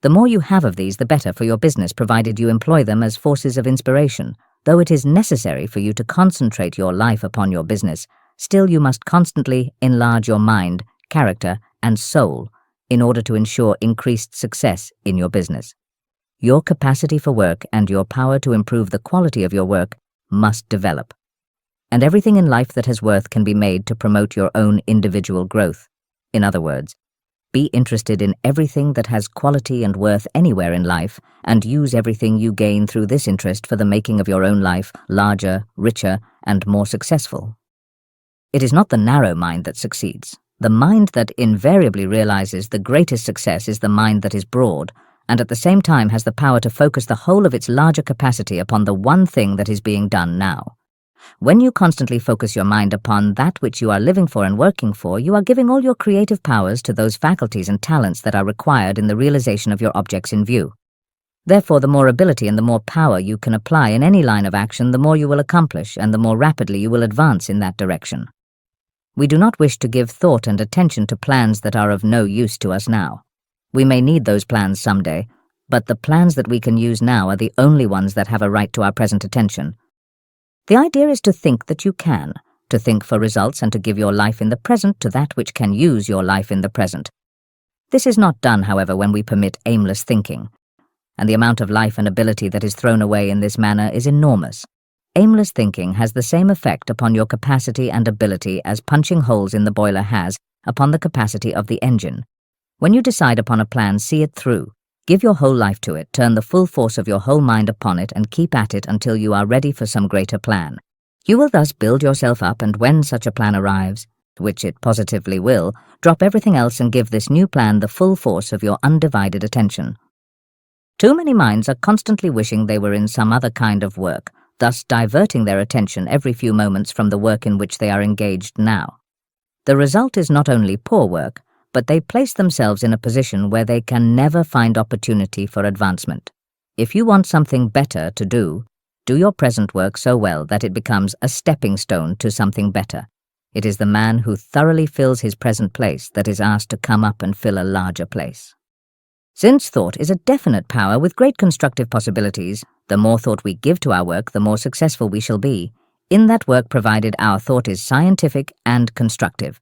The more you have of these, the better for your business, provided you employ them as forces of inspiration. Though it is necessary for you to concentrate your life upon your business, still you must constantly enlarge your mind, character, and soul in order to ensure increased success in your business. Your capacity for work and your power to improve the quality of your work must develop. And everything in life that has worth can be made to promote your own individual growth. In other words, be interested in everything that has quality and worth anywhere in life, and use everything you gain through this interest for the making of your own life larger, richer, and more successful. It is not the narrow mind that succeeds. The mind that invariably realizes the greatest success is the mind that is broad, and at the same time has the power to focus the whole of its larger capacity upon the one thing that is being done now. When you constantly focus your mind upon that which you are living for and working for, you are giving all your creative powers to those faculties and talents that are required in the realization of your objects in view. Therefore, the more ability and the more power you can apply in any line of action, the more you will accomplish and the more rapidly you will advance in that direction. We do not wish to give thought and attention to plans that are of no use to us now. We may need those plans someday, but the plans that we can use now are the only ones that have a right to our present attention. The idea is to think that you can, to think for results and to give your life in the present to that which can use your life in the present. This is not done, however, when we permit aimless thinking, and the amount of life and ability that is thrown away in this manner is enormous. Aimless thinking has the same effect upon your capacity and ability as punching holes in the boiler has upon the capacity of the engine. When you decide upon a plan, see it through. Give your whole life to it, turn the full force of your whole mind upon it, and keep at it until you are ready for some greater plan. You will thus build yourself up, and when such a plan arrives, which it positively will, drop everything else and give this new plan the full force of your undivided attention. Too many minds are constantly wishing they were in some other kind of work, thus diverting their attention every few moments from the work in which they are engaged now. The result is not only poor work, but they place themselves in a position where they can never find opportunity for advancement. If you want something better to do your present work so well that it becomes a stepping stone to something better. It is the man who thoroughly fills his present place that is asked to come up and fill a larger place. Since thought is a definite power with great constructive possibilities, the more thought we give to our work, the more successful we shall be in that work, provided our thought is scientific and constructive.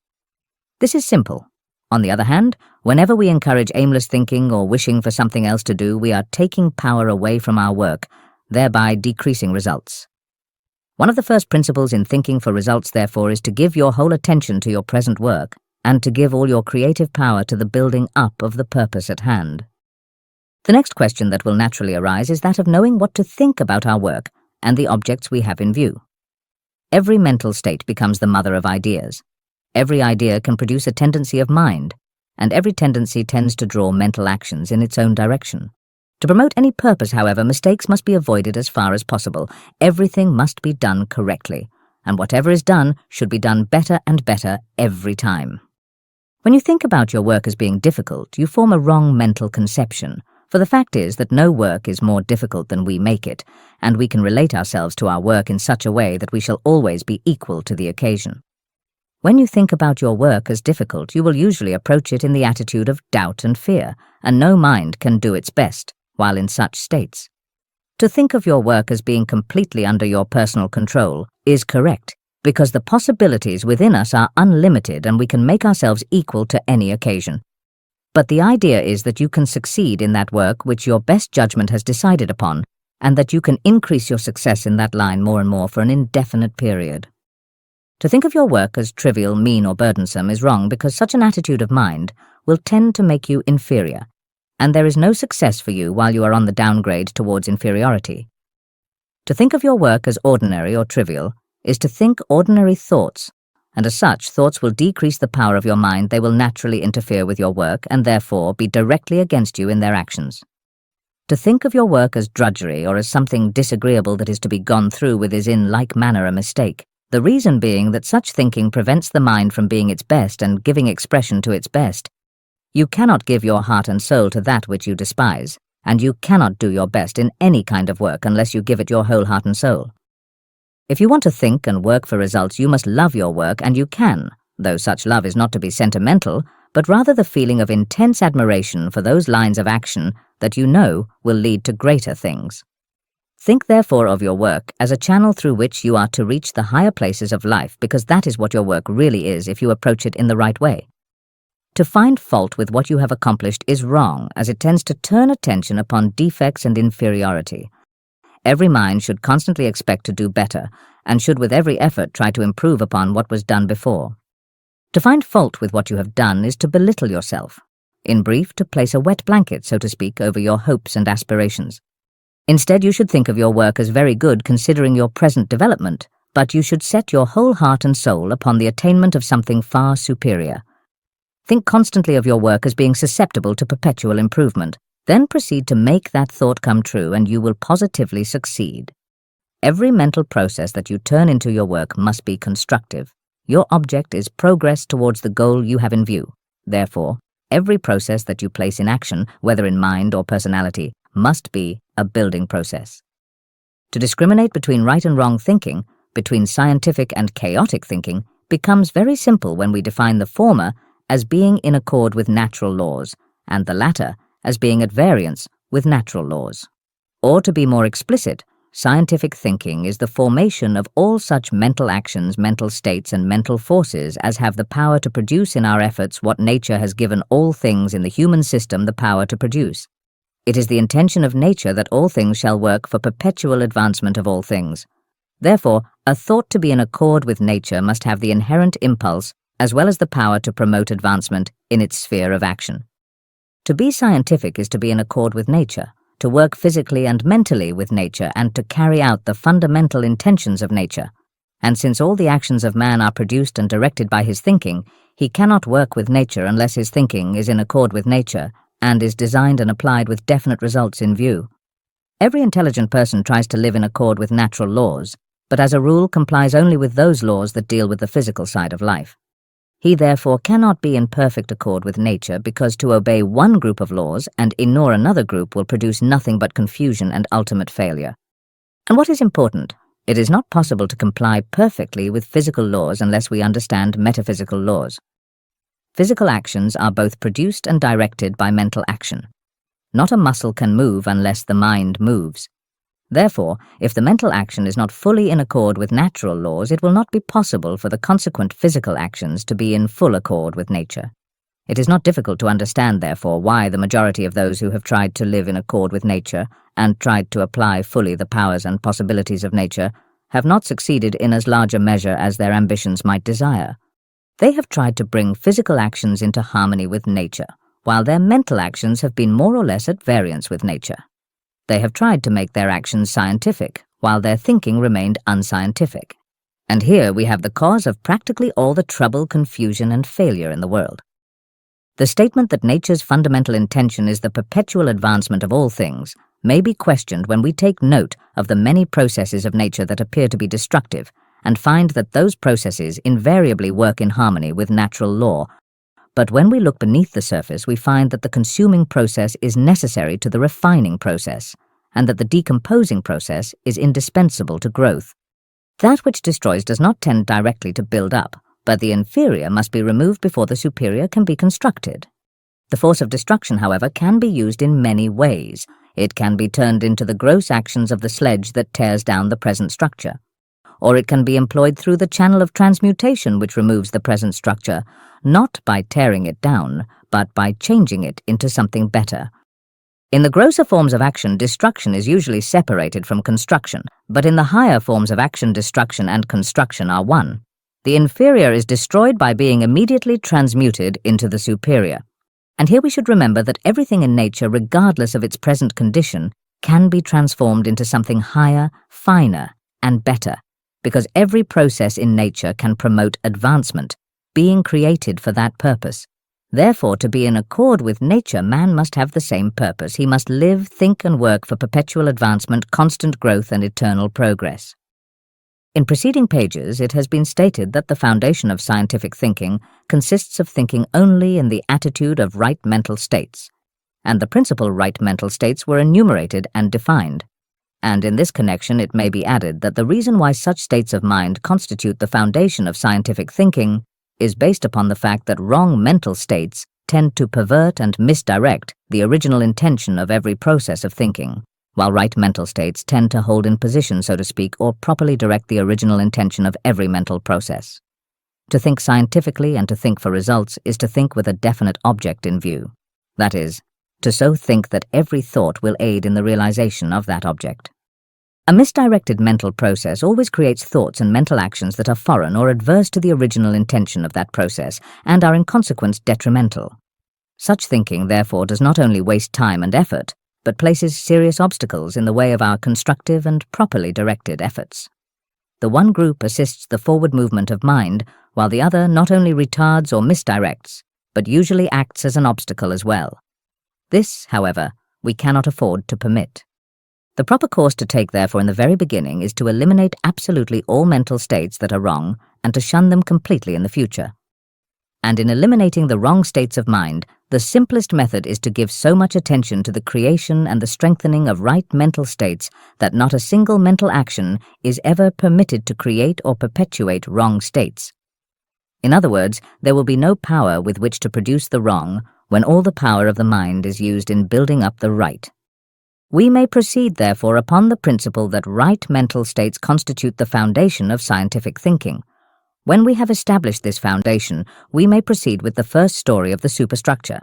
This is simple. On the other hand, whenever we encourage aimless thinking or wishing for something else to do, we are taking power away from our work, thereby decreasing results. One of the first principles in thinking for results, therefore, is to give your whole attention to your present work and to give all your creative power to the building up of the purpose at hand. The next question that will naturally arise is that of knowing what to think about our work and the objects we have in view. Every mental state becomes the mother of ideas. Every idea can produce a tendency of mind, and every tendency tends to draw mental actions in its own direction. To promote any purpose, however, mistakes must be avoided as far as possible. Everything must be done correctly, and whatever is done should be done better and better every time. When you think about your work as being difficult, you form a wrong mental conception, for the fact is that no work is more difficult than we make it, and we can relate ourselves to our work in such a way that we shall always be equal to the occasion. When you think about your work as difficult, you will usually approach it in the attitude of doubt and fear, and no mind can do its best while in such states. To think of your work as being completely under your personal control is correct, because the possibilities within us are unlimited and we can make ourselves equal to any occasion. But the idea is that you can succeed in that work which your best judgment has decided upon, and that you can increase your success in that line more and more for an indefinite period. To think of your work as trivial, mean, or burdensome is wrong, because such an attitude of mind will tend to make you inferior, and there is no success for you while you are on the downgrade towards inferiority. To think of your work as ordinary or trivial is to think ordinary thoughts, and as such, thoughts will decrease the power of your mind. They will naturally interfere with your work and therefore be directly against you in their actions. To think of your work as drudgery or as something disagreeable that is to be gone through with is in like manner a mistake. The reason being that such thinking prevents the mind from being its best and giving expression to its best. You cannot give your heart and soul to that which you despise, and you cannot do your best in any kind of work unless you give it your whole heart and soul. If you want to think and work for results, you must love your work, and you can, though such love is not to be sentimental, but rather the feeling of intense admiration for those lines of action that you know will lead to greater things. Think therefore of your work as a channel through which you are to reach the higher places of life, because that is what your work really is if you approach it in the right way. To find fault with what you have accomplished is wrong, as it tends to turn attention upon defects and inferiority. Every mind should constantly expect to do better, and should with every effort try to improve upon what was done before. To find fault with what you have done is to belittle yourself. In brief, to place a wet blanket, so to speak, over your hopes and aspirations. Instead, you should think of your work as very good considering your present development, but you should set your whole heart and soul upon the attainment of something far superior. Think constantly of your work as being susceptible to perpetual improvement. Then proceed to make that thought come true, and you will positively succeed. Every mental process that you turn into your work must be constructive. Your object is progress towards the goal you have in view. Therefore, every process that you place in action, whether in mind or personality, must be a building process. To discriminate between right and wrong thinking, between scientific and chaotic thinking, becomes very simple when we define the former as being in accord with natural laws, and the latter as being at variance with natural laws. Or to be more explicit, scientific thinking is the formation of all such mental actions, mental states, and mental forces as have the power to produce in our efforts what nature has given all things in the human system the power to produce. It is the intention of nature that all things shall work for perpetual advancement of all things. Therefore, a thought to be in accord with nature must have the inherent impulse as well as the power to promote advancement in its sphere of action. To be scientific is to be in accord with nature, to work physically and mentally with nature, and to carry out the fundamental intentions of nature. And since all the actions of man are produced and directed by his thinking, he cannot work with nature unless his thinking is in accord with nature and is designed and applied with definite results in view. Every intelligent person tries to live in accord with natural laws, but as a rule complies only with those laws that deal with the physical side of life. He therefore cannot be in perfect accord with nature, because to obey one group of laws and ignore another group will produce nothing but confusion and ultimate failure. And what is important, it is not possible to comply perfectly with physical laws unless we understand metaphysical laws. Physical actions are both produced and directed by mental action. Not a muscle can move unless the mind moves. Therefore, if the mental action is not fully in accord with natural laws, it will not be possible for the consequent physical actions to be in full accord with nature. It is not difficult to understand, therefore, why the majority of those who have tried to live in accord with nature and tried to apply fully the powers and possibilities of nature have not succeeded in as large a measure as their ambitions might desire. They have tried to bring physical actions into harmony with nature, while their mental actions have been more or less at variance with nature. They have tried to make their actions scientific, while their thinking remained unscientific. And here we have the cause of practically all the trouble, confusion, and failure in the world. The statement that nature's fundamental intention is the perpetual advancement of all things may be questioned when we take note of the many processes of nature that appear to be destructive, and find that those processes invariably work in harmony with natural law. But when we look beneath the surface, we find that the consuming process is necessary to the refining process, and that the decomposing process is indispensable to growth. That which destroys does not tend directly to build up, but the inferior must be removed before the superior can be constructed. The force of destruction, however, can be used in many ways. It can be turned into the gross actions of the sledge that tears down the present structure. Or it can be employed through the channel of transmutation which removes the present structure, not by tearing it down, but by changing it into something better. In the grosser forms of action, destruction is usually separated from construction, but in the higher forms of action, destruction and construction are one. The inferior is destroyed by being immediately transmuted into the superior. And here we should remember that everything in nature, regardless of its present condition, can be transformed into something higher, finer, and better, because every process in nature can promote advancement, being created for that purpose. Therefore, to be in accord with nature, man must have the same purpose. He must live, think, and work for perpetual advancement, constant growth, and eternal progress. In preceding pages, it has been stated that the foundation of scientific thinking consists of thinking only in the attitude of right mental states, and the principal right mental states were enumerated and defined. And in this connection it may be added that the reason why such states of mind constitute the foundation of scientific thinking is based upon the fact that wrong mental states tend to pervert and misdirect the original intention of every process of thinking, while right mental states tend to hold in position, so to speak, or properly direct the original intention of every mental process. To think scientifically and to think for results is to think with a definite object in view. That is, to so think that every thought will aid in the realization of that object. A misdirected mental process always creates thoughts and mental actions that are foreign or adverse to the original intention of that process, and are in consequence detrimental. Such thinking, therefore, does not only waste time and effort, but places serious obstacles in the way of our constructive and properly directed efforts. The one group assists the forward movement of mind, while the other not only retards or misdirects, but usually acts as an obstacle as well. This, however, we cannot afford to permit. The proper course to take, therefore, in the very beginning is to eliminate absolutely all mental states that are wrong and to shun them completely in the future. And in eliminating the wrong states of mind, the simplest method is to give so much attention to the creation and the strengthening of right mental states that not a single mental action is ever permitted to create or perpetuate wrong states. In other words, there will be no power with which to produce the wrong when all the power of the mind is used in building up the right. We may proceed, therefore, upon the principle that right mental states constitute the foundation of scientific thinking. When we have established this foundation, we may proceed with the first story of the superstructure.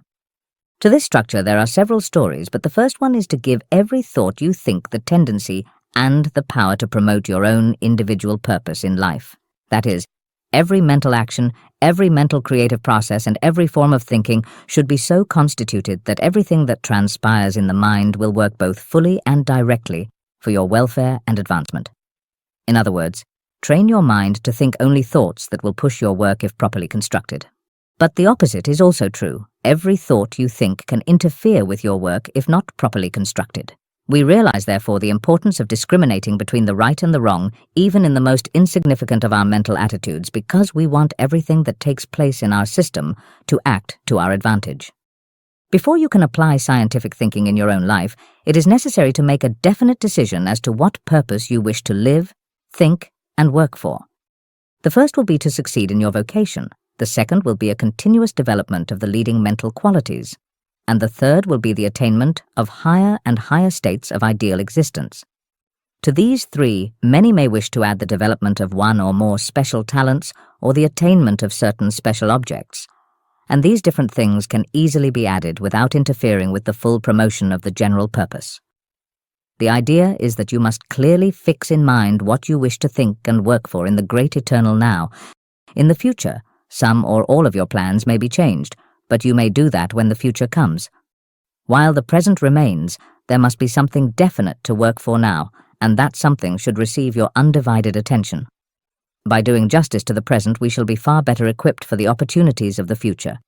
To this structure there are several stories, but the first one is to give every thought you think the tendency and the power to promote your own individual purpose in life. That is, every mental action, every mental creative process, and every form of thinking should be so constituted that everything that transpires in the mind will work both fully and directly for your welfare and advancement. In other words, train your mind to think only thoughts that will push your work if properly constructed. But the opposite is also true. Every thought you think can interfere with your work if not properly constructed. We realize, therefore, the importance of discriminating between the right and the wrong, even in the most insignificant of our mental attitudes, because we want everything that takes place in our system to act to our advantage. Before you can apply scientific thinking in your own life, it is necessary to make a definite decision as to what purpose you wish to live, think, and work for. The first will be to succeed in your vocation. The second will be a continuous development of the leading mental qualities. And the third will be the attainment of higher and higher states of ideal existence. To these three, many may wish to add the development of one or more special talents or the attainment of certain special objects. And these different things can easily be added without interfering with the full promotion of the general purpose. The idea is that you must clearly fix in mind what you wish to think and work for in the great eternal now. In the future, some or all of your plans may be changed, but you may do that when the future comes. While the present remains, there must be something definite to work for now, and that something should receive your undivided attention. By doing justice to the present, we shall be far better equipped for the opportunities of the future.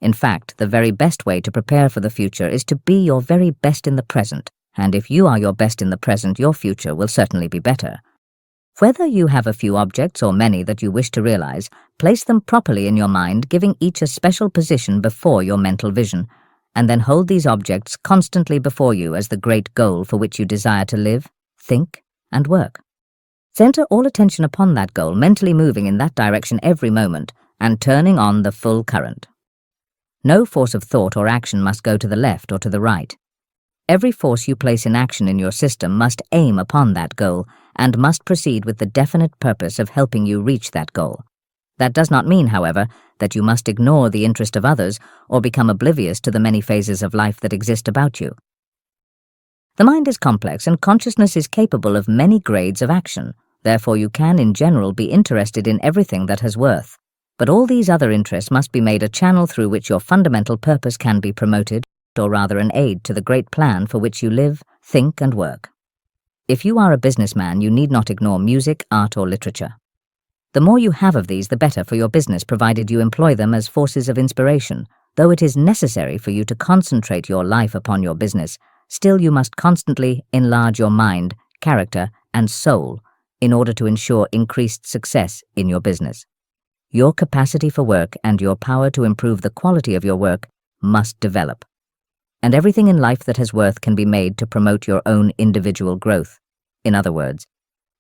In fact, the very best way to prepare for the future is to be your very best in the present, and if you are your best in the present, your future will certainly be better. Whether you have a few objects or many that you wish to realize, place them properly in your mind, giving each a special position before your mental vision, and then hold these objects constantly before you as the great goal for which you desire to live, think, and work. Center all attention upon that goal, mentally moving in that direction every moment, and turning on the full current. No force of thought or action must go to the left or to the right. Every force you place in action in your system must aim upon that goal, and must proceed with the definite purpose of helping you reach that goal. That does not mean, however, that you must ignore the interest of others or become oblivious to the many phases of life that exist about you. The mind is complex and consciousness is capable of many grades of action. Therefore, you can, in general, be interested in everything that has worth. But all these other interests must be made a channel through which your fundamental purpose can be promoted, or rather an aid to the great plan for which you live, think, and work. If you are a businessman, you need not ignore music, art, or literature. The more you have of these, the better for your business, provided you employ them as forces of inspiration. Though it is necessary for you to concentrate your life upon your business, still you must constantly enlarge your mind, character, and soul in order to ensure increased success in your business. Your capacity for work and your power to improve the quality of your work must develop. And everything in life that has worth can be made to promote your own individual growth. In other words,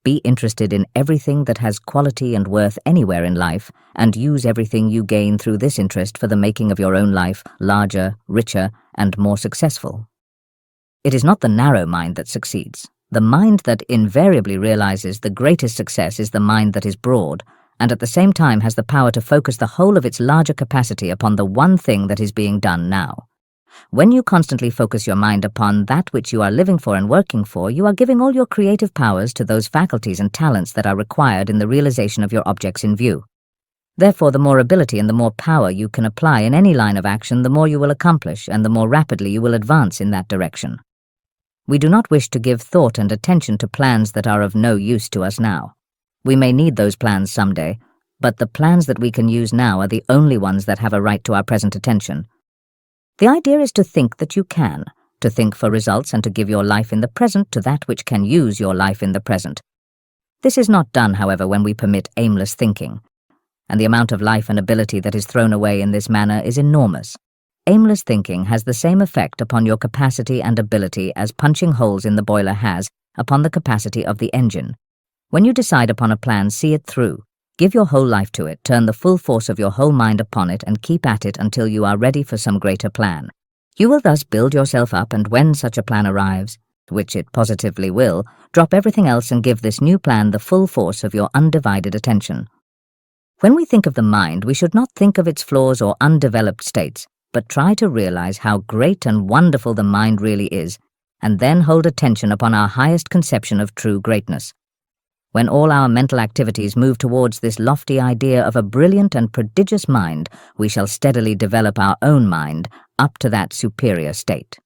be interested in everything that has quality and worth anywhere in life, and use everything you gain through this interest for the making of your own life larger, richer, and more successful. It is not the narrow mind that succeeds. The mind that invariably realizes the greatest success is the mind that is broad, and at the same time has the power to focus the whole of its larger capacity upon the one thing that is being done now. When you constantly focus your mind upon that which you are living for and working for, you are giving all your creative powers to those faculties and talents that are required in the realization of your objects in view. Therefore, the more ability and the more power you can apply in any line of action, the more you will accomplish and the more rapidly you will advance in that direction. We do not wish to give thought and attention to plans that are of no use to us now. We may need those plans someday, but the plans that we can use now are the only ones that have a right to our present attention. The idea is to think that you can, to think for results and to give your life in the present to that which can use your life in the present. This is not done, however, when we permit aimless thinking, and the amount of life and ability that is thrown away in this manner is enormous. Aimless thinking has the same effect upon your capacity and ability as punching holes in the boiler has upon the capacity of the engine. When you decide upon a plan, see it through. Give your whole life to it, turn the full force of your whole mind upon it, and keep at it until you are ready for some greater plan. You will thus build yourself up, and when such a plan arrives, which it positively will, drop everything else and give this new plan the full force of your undivided attention. When we think of the mind, we should not think of its flaws or undeveloped states, but try to realize how great and wonderful the mind really is, and then hold attention upon our highest conception of true greatness. When all our mental activities move towards this lofty idea of a brilliant and prodigious mind, we shall steadily develop our own mind up to that superior state.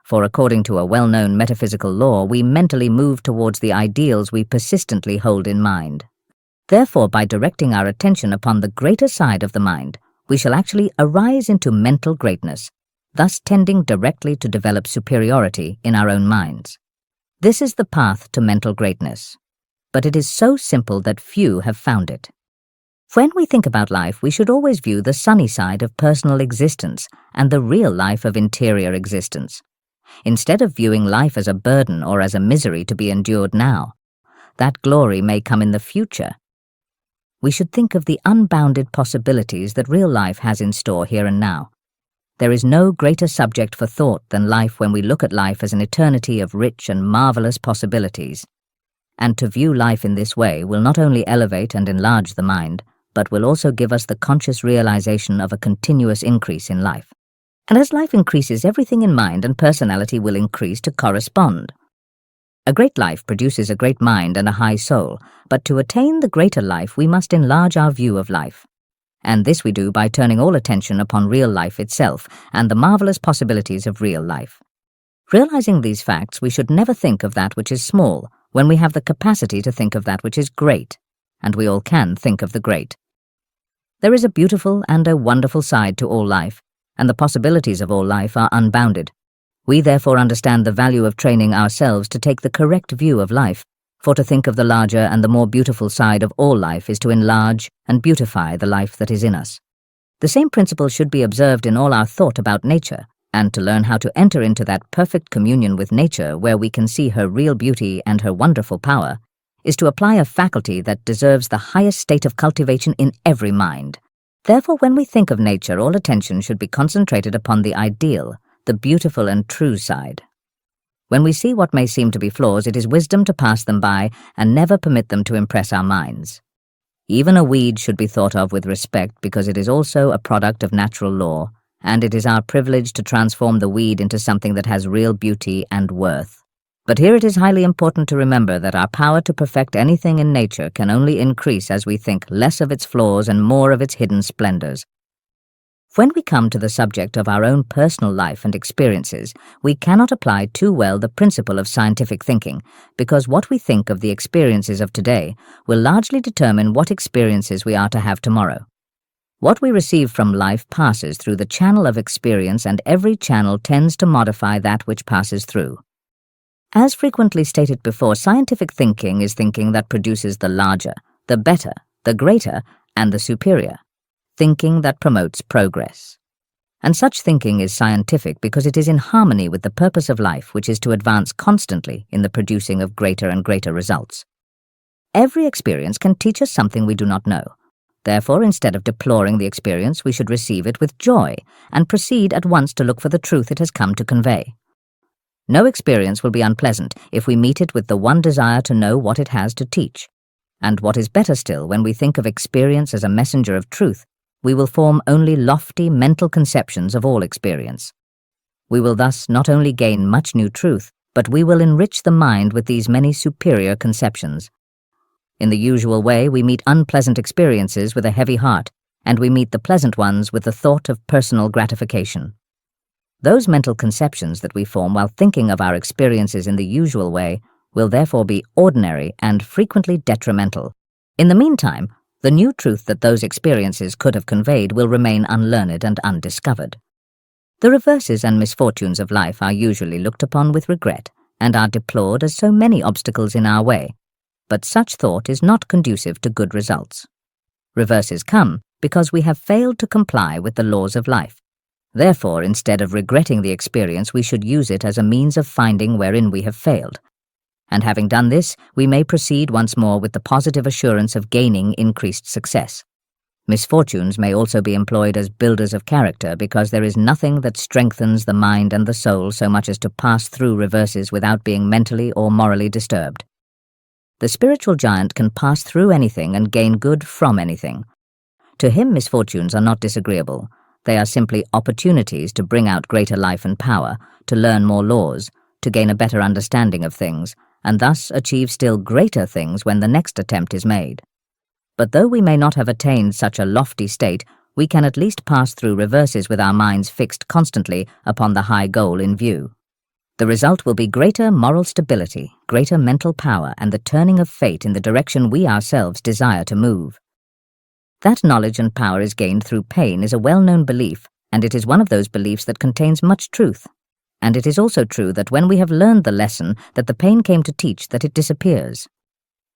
For according to a well-known metaphysical law, we mentally move towards the ideals we persistently hold in mind. Therefore, by directing our attention upon the greater side of the mind, we shall actually arise into mental greatness, thus tending directly to develop superiority in our own minds. This is the path to mental greatness, but it is so simple that few have found it. When we think about life, we should always view the sunny side of personal existence and the real life of interior existence, instead of viewing life as a burden or as a misery to be endured now. That glory may come in the future. We should think of the unbounded possibilities that real life has in store here and now. There is no greater subject for thought than life when we look at life as an eternity of rich and marvelous possibilities. And to view life in this way will not only elevate and enlarge the mind, but will also give us the conscious realization of a continuous increase in life. And as life increases, everything in mind and personality will increase to correspond. A great life produces a great mind and a high soul, but to attain the greater life we must enlarge our view of life. And this we do by turning all attention upon real life itself and the marvelous possibilities of real life. Realizing these facts, we should never think of that which is small when we have the capacity to think of that which is great, and we all can think of the great. There is a beautiful and a wonderful side to all life, and the possibilities of all life are unbounded. We therefore understand the value of training ourselves to take the correct view of life, for to think of the larger and the more beautiful side of all life is to enlarge and beautify the life that is in us. The same principle should be observed in all our thought about nature, and to learn how to enter into that perfect communion with nature where we can see her real beauty and her wonderful power, is to apply a faculty that deserves the highest state of cultivation in every mind. Therefore, when we think of nature, all attention should be concentrated upon the ideal, the beautiful and true side. When we see what may seem to be flaws, it is wisdom to pass them by and never permit them to impress our minds. Even a weed should be thought of with respect because it is also a product of natural law, and it is our privilege to transform the weed into something that has real beauty and worth. But here it is highly important to remember that our power to perfect anything in nature can only increase as we think less of its flaws and more of its hidden splendors. When we come to the subject of our own personal life and experiences, we cannot apply too well the principle of scientific thinking, because what we think of the experiences of today will largely determine what experiences we are to have tomorrow. What we receive from life passes through the channel of experience, and every channel tends to modify that which passes through. As frequently stated before, scientific thinking is thinking that produces the larger, the better, the greater, and the superior. Thinking that promotes progress. And such thinking is scientific because it is in harmony with the purpose of life, which is to advance constantly in the producing of greater and greater results. Every experience can teach us something we do not know. Therefore, instead of deploring the experience, we should receive it with joy and proceed at once to look for the truth it has come to convey. No experience will be unpleasant if we meet it with the one desire to know what it has to teach. And what is better still, when we think of experience as a messenger of truth, we will form only lofty mental conceptions of all experience. We will thus not only gain much new truth, but we will enrich the mind with these many superior conceptions. In the usual way, we meet unpleasant experiences with a heavy heart, and we meet the pleasant ones with the thought of personal gratification. Those mental conceptions that we form while thinking of our experiences in the usual way will therefore be ordinary and frequently detrimental. In the meantime, the new truth that those experiences could have conveyed will remain unlearned and undiscovered. The reverses and misfortunes of life are usually looked upon with regret and are deplored as so many obstacles in our way, but such thought is not conducive to good results. Reverses come because we have failed to comply with the laws of life. Therefore, instead of regretting the experience, we should use it as a means of finding wherein we have failed. And having done this, we may proceed once more with the positive assurance of gaining increased success. Misfortunes may also be employed as builders of character, because there is nothing that strengthens the mind and the soul so much as to pass through reverses without being mentally or morally disturbed. The spiritual giant can pass through anything and gain good from anything. To him, misfortunes are not disagreeable. They are simply opportunities to bring out greater life and power, to learn more laws, to gain a better understanding of things, and thus achieve still greater things when the next attempt is made. But though we may not have attained such a lofty state, we can at least pass through reverses with our minds fixed constantly upon the high goal in view. The result will be greater moral stability, greater mental power, and the turning of fate in the direction we ourselves desire to move. That knowledge and power is gained through pain is a well-known belief, and it is one of those beliefs that contains much truth. And it is also true that when we have learned the lesson that the pain came to teach, that it disappears.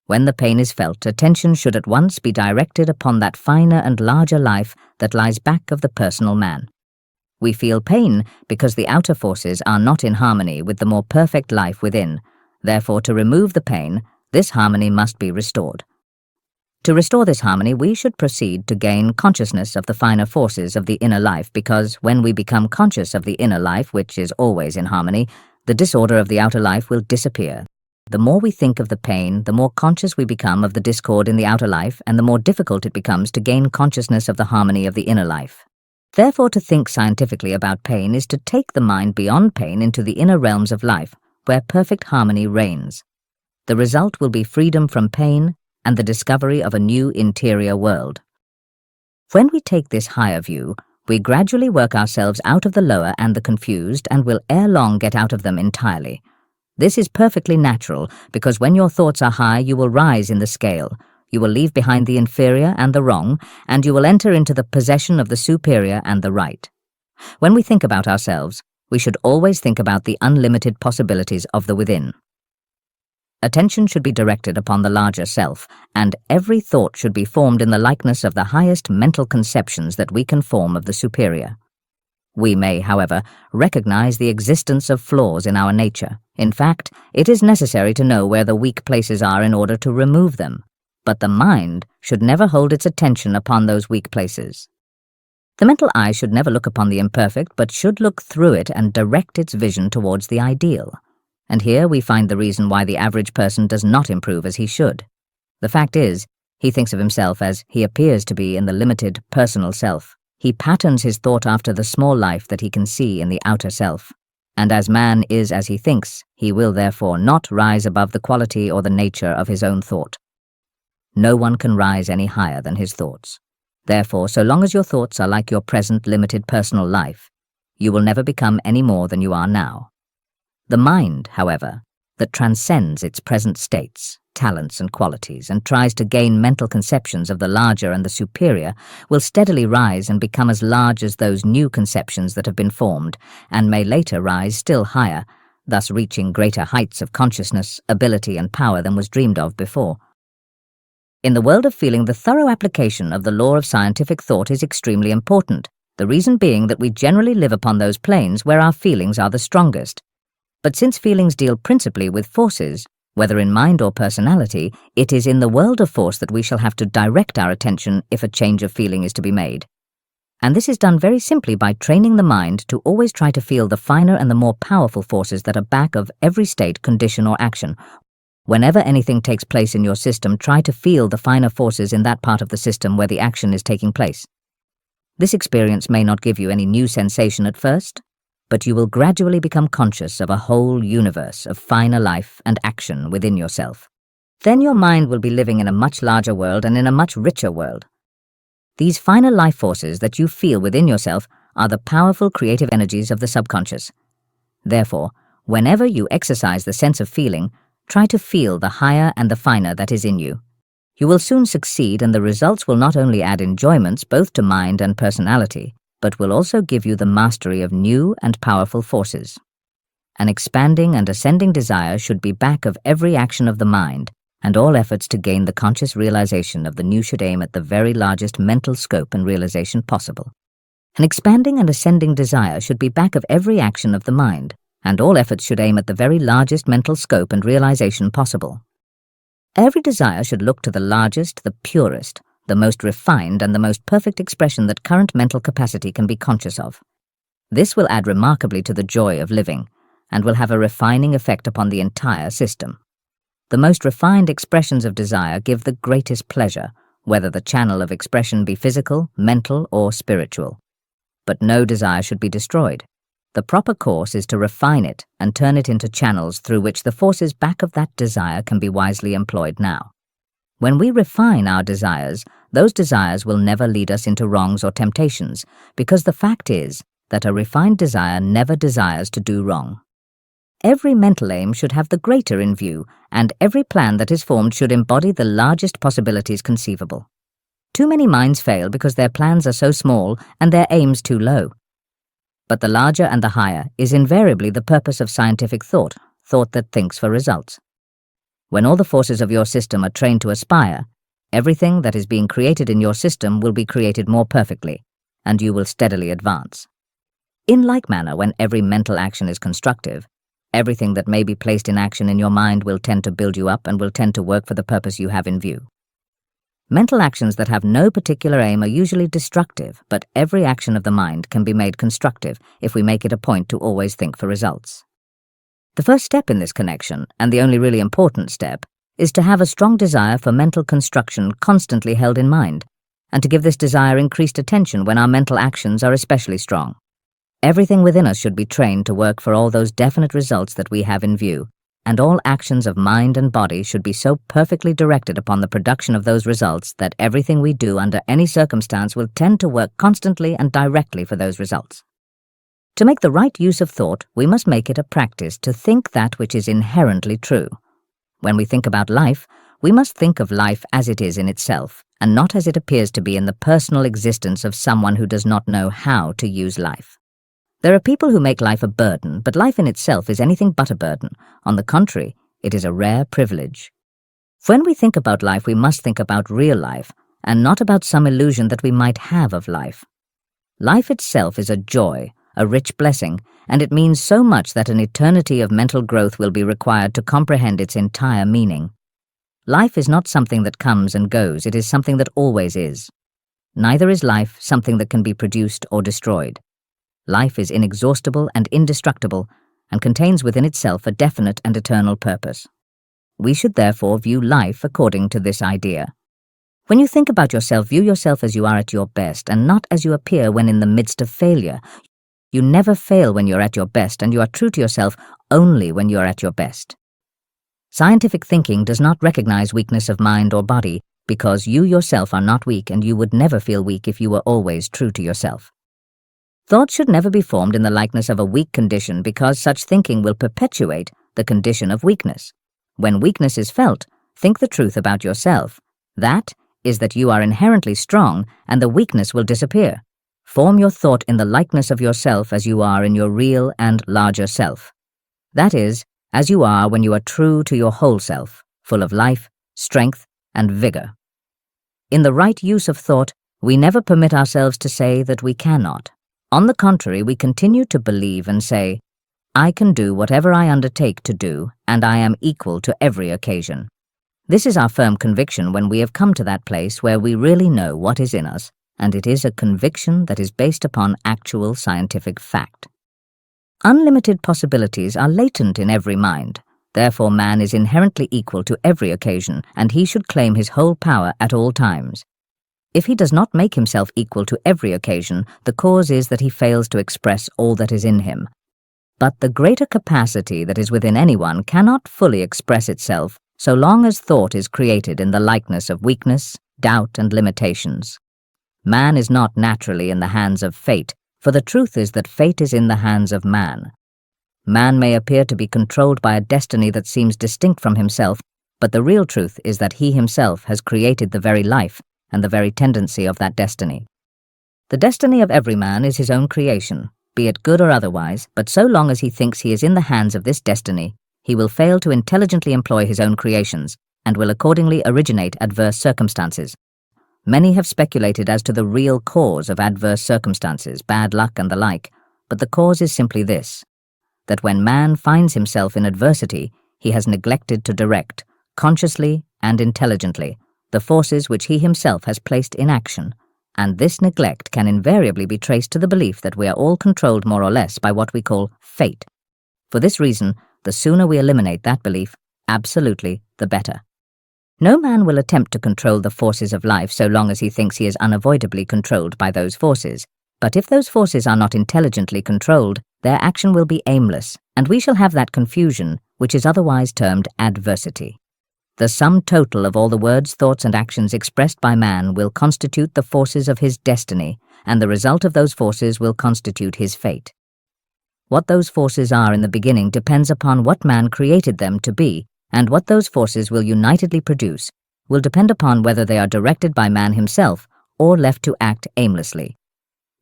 When the pain is felt, attention should at once be directed upon that finer and larger life that lies back of the personal man. We feel pain because the outer forces are not in harmony with the more perfect life within. Therefore, to remove the pain, this harmony must be restored. To restore this harmony, we should proceed to gain consciousness of the finer forces of the inner life, because when we become conscious of the inner life, which is always in harmony, the disorder of the outer life will disappear. The more we think of the pain, the more conscious we become of the discord in the outer life, and the more difficult it becomes to gain consciousness of the harmony of the inner life. Therefore, to think scientifically about pain is to take the mind beyond pain into the inner realms of life, where perfect harmony reigns. The result will be freedom from pain and the discovery of a new interior world. When we take this higher view, we gradually work ourselves out of the lower and the confused, and will ere long get out of them entirely. This is perfectly natural, because when your thoughts are high, you will rise in the scale. You will leave behind the inferior and the wrong, and you will enter into the possession of the superior and the right. When we think about ourselves, we should always think about the unlimited possibilities of the within. Attention should be directed upon the larger self, and every thought should be formed in the likeness of the highest mental conceptions that we can form of the superior. We may, however, recognize the existence of flaws in our nature. In fact, it is necessary to know where the weak places are in order to remove them. But the mind should never hold its attention upon those weak places. The mental eye should never look upon the imperfect, but should look through it and direct its vision towards the ideal. And here we find the reason why the average person does not improve as he should. The fact is, he thinks of himself as he appears to be in the limited personal self. He patterns his thought after the small life that he can see in the outer self. And as man is as he thinks, he will therefore not rise above the quality or the nature of his own thought. No one can rise any higher than his thoughts. Therefore, so long as your thoughts are like your present limited personal life, you will never become any more than you are now. The mind, however, that transcends its present states, talents and qualities, and tries to gain mental conceptions of the larger and the superior, will steadily rise and become as large as those new conceptions that have been formed, and may later rise still higher, thus reaching greater heights of consciousness, ability and power than was dreamed of before. In the world of feeling, the thorough application of the law of scientific thought is extremely important, the reason being that we generally live upon those planes where our feelings are the strongest. But since feelings deal principally with forces, whether in mind or personality, it is in the world of force that we shall have to direct our attention if a change of feeling is to be made. And this is done very simply by training the mind to always try to feel the finer and the more powerful forces that are back of every state, condition or action. Whenever anything takes place in your system, try to feel the finer forces in that part of the system where the action is taking place. This experience may not give you any new sensation at first, but you will gradually become conscious of a whole universe of finer life and action within yourself. Then your mind will be living in a much larger world and in a much richer world. These finer life forces that you feel within yourself are the powerful creative energies of the subconscious. Therefore, whenever you exercise the sense of feeling, try to feel the higher and the finer that is in you. You will soon succeed, and the results will not only add enjoyments both to mind and personality, but will also give you the mastery of new and powerful forces. An expanding and ascending desire should be back of every action of the mind, and all efforts to gain the conscious realization of the new should aim at the very largest mental scope and realization possible. An expanding and ascending desire should be back of every action of the mind, and all efforts should aim at the very largest mental scope and realization possible. Every desire should look to the largest, the purest, the most refined, and the most perfect expression that current mental capacity can be conscious of. This will add remarkably to the joy of living, and will have a refining effect upon the entire system. The most refined expressions of desire give the greatest pleasure, whether the channel of expression be physical, mental, or spiritual. But no desire should be destroyed. The proper course is to refine it and turn it into channels through which the forces back of that desire can be wisely employed now. When we refine our desires, those desires will never lead us into wrongs or temptations, because the fact is that a refined desire never desires to do wrong. Every mental aim should have the greater in view, and every plan that is formed should embody the largest possibilities conceivable. Too many minds fail because their plans are so small and their aims too low. But the larger and the higher is invariably the purpose of scientific thought, thought that thinks for results. When all the forces of your system are trained to aspire, everything that is being created in your system will be created more perfectly, and you will steadily advance. In like manner, when every mental action is constructive, everything that may be placed in action in your mind will tend to build you up and will tend to work for the purpose you have in view. Mental actions that have no particular aim are usually destructive, but every action of the mind can be made constructive if we make it a point to always think for results. The first step in this connection, and the only really important step, is to have a strong desire for mental construction constantly held in mind, and to give this desire increased attention when our mental actions are especially strong. Everything within us should be trained to work for all those definite results that we have in view, and all actions of mind and body should be so perfectly directed upon the production of those results that everything we do under any circumstance will tend to work constantly and directly for those results. To make the right use of thought, we must make it a practice to think that which is inherently true. When we think about life, we must think of life as it is in itself, and not as it appears to be in the personal existence of someone who does not know how to use life. There are people who make life a burden, but life in itself is anything but a burden. On the contrary, it is a rare privilege. When we think about life, we must think about real life, and not about some illusion that we might have of life. Life itself is a joy, a rich blessing, and it means so much that an eternity of mental growth will be required to comprehend its entire meaning. Life is not something that comes and goes, it is something that always is. Neither is life something that can be produced or destroyed. Life is inexhaustible and indestructible, and contains within itself a definite and eternal purpose. We should therefore view life according to this idea. When you think about yourself, view yourself as you are at your best, and not as you appear when in the midst of failure. You never fail when you're at your best, and you are true to yourself only when you are at your best. Scientific thinking does not recognize weakness of mind or body, because you yourself are not weak, and you would never feel weak if you were always true to yourself. Thought should never be formed in the likeness of a weak condition, because such thinking will perpetuate the condition of weakness. When weakness is felt, think the truth about yourself. That is that you are inherently strong, and the weakness will disappear. Form your thought in the likeness of yourself as you are in your real and larger self. That is, as you are when you are true to your whole self, full of life, strength, and vigor. In the right use of thought, we never permit ourselves to say that we cannot. On the contrary, we continue to believe and say, I can do whatever I undertake to do, and I am equal to every occasion. This is our firm conviction when we have come to that place where we really know what is in us, and it is a conviction that is based upon actual scientific fact. Unlimited possibilities are latent in every mind. Therefore, man is inherently equal to every occasion, and he should claim his whole power at all times. If he does not make himself equal to every occasion, the cause is that he fails to express all that is in him. But the greater capacity that is within anyone cannot fully express itself so long as thought is created in the likeness of weakness, doubt, and limitations. Man is not naturally in the hands of fate, for the truth is that fate is in the hands of man. Man may appear to be controlled by a destiny that seems distinct from himself, but the real truth is that he himself has created the very life and the very tendency of that destiny. The destiny of every man is his own creation, be it good or otherwise, but so long as he thinks he is in the hands of this destiny, he will fail to intelligently employ his own creations, and will accordingly originate adverse circumstances. Many have speculated as to the real cause of adverse circumstances, bad luck and the like, but the cause is simply this, that when man finds himself in adversity, he has neglected to direct, consciously and intelligently, the forces which he himself has placed in action, and this neglect can invariably be traced to the belief that we are all controlled more or less by what we call fate. For this reason, the sooner we eliminate that belief, absolutely the better. No man will attempt to control the forces of life so long as he thinks he is unavoidably controlled by those forces. But if those forces are not intelligently controlled, their action will be aimless, and we shall have that confusion which is otherwise termed adversity. The sum total of all the words, thoughts, and actions expressed by man will constitute the forces of his destiny, and the result of those forces will constitute his fate. What those forces are in the beginning depends upon what man created them to be, and what those forces will unitedly produce will depend upon whether they are directed by man himself or left to act aimlessly.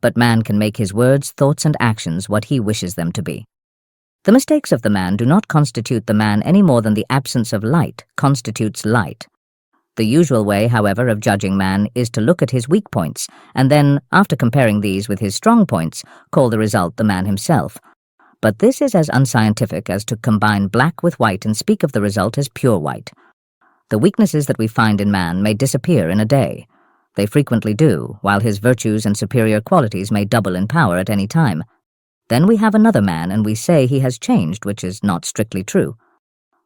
But man can make his words, thoughts, and actions what he wishes them to be. The mistakes of the man do not constitute the man any more than the absence of light constitutes light. The usual way, however, of judging man is to look at his weak points, and then, after comparing these with his strong points, call the result the man himself. But this is as unscientific as to combine black with white and speak of the result as pure white. The weaknesses that we find in man may disappear in a day. They frequently do, while his virtues and superior qualities may double in power at any time. Then we have another man, and we say he has changed, which is not strictly true.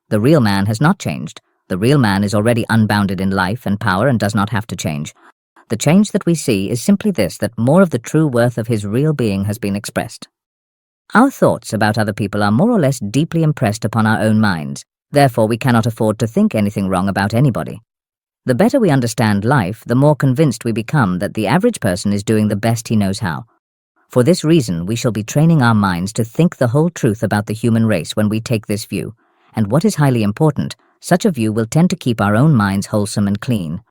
The real man has not changed. The real man is already unbounded in life and power and does not have to change. The change that we see is simply this, that more of the true worth of his real being has been expressed. Our thoughts about other people are more or less deeply impressed upon our own minds. Therefore, we cannot afford to think anything wrong about anybody. The better we understand life, the more convinced we become that the average person is doing the best he knows how. For this reason, we shall be training our minds to think the whole truth about the human race when we take this view. And what is highly important, such a view will tend to keep our own minds wholesome and clean.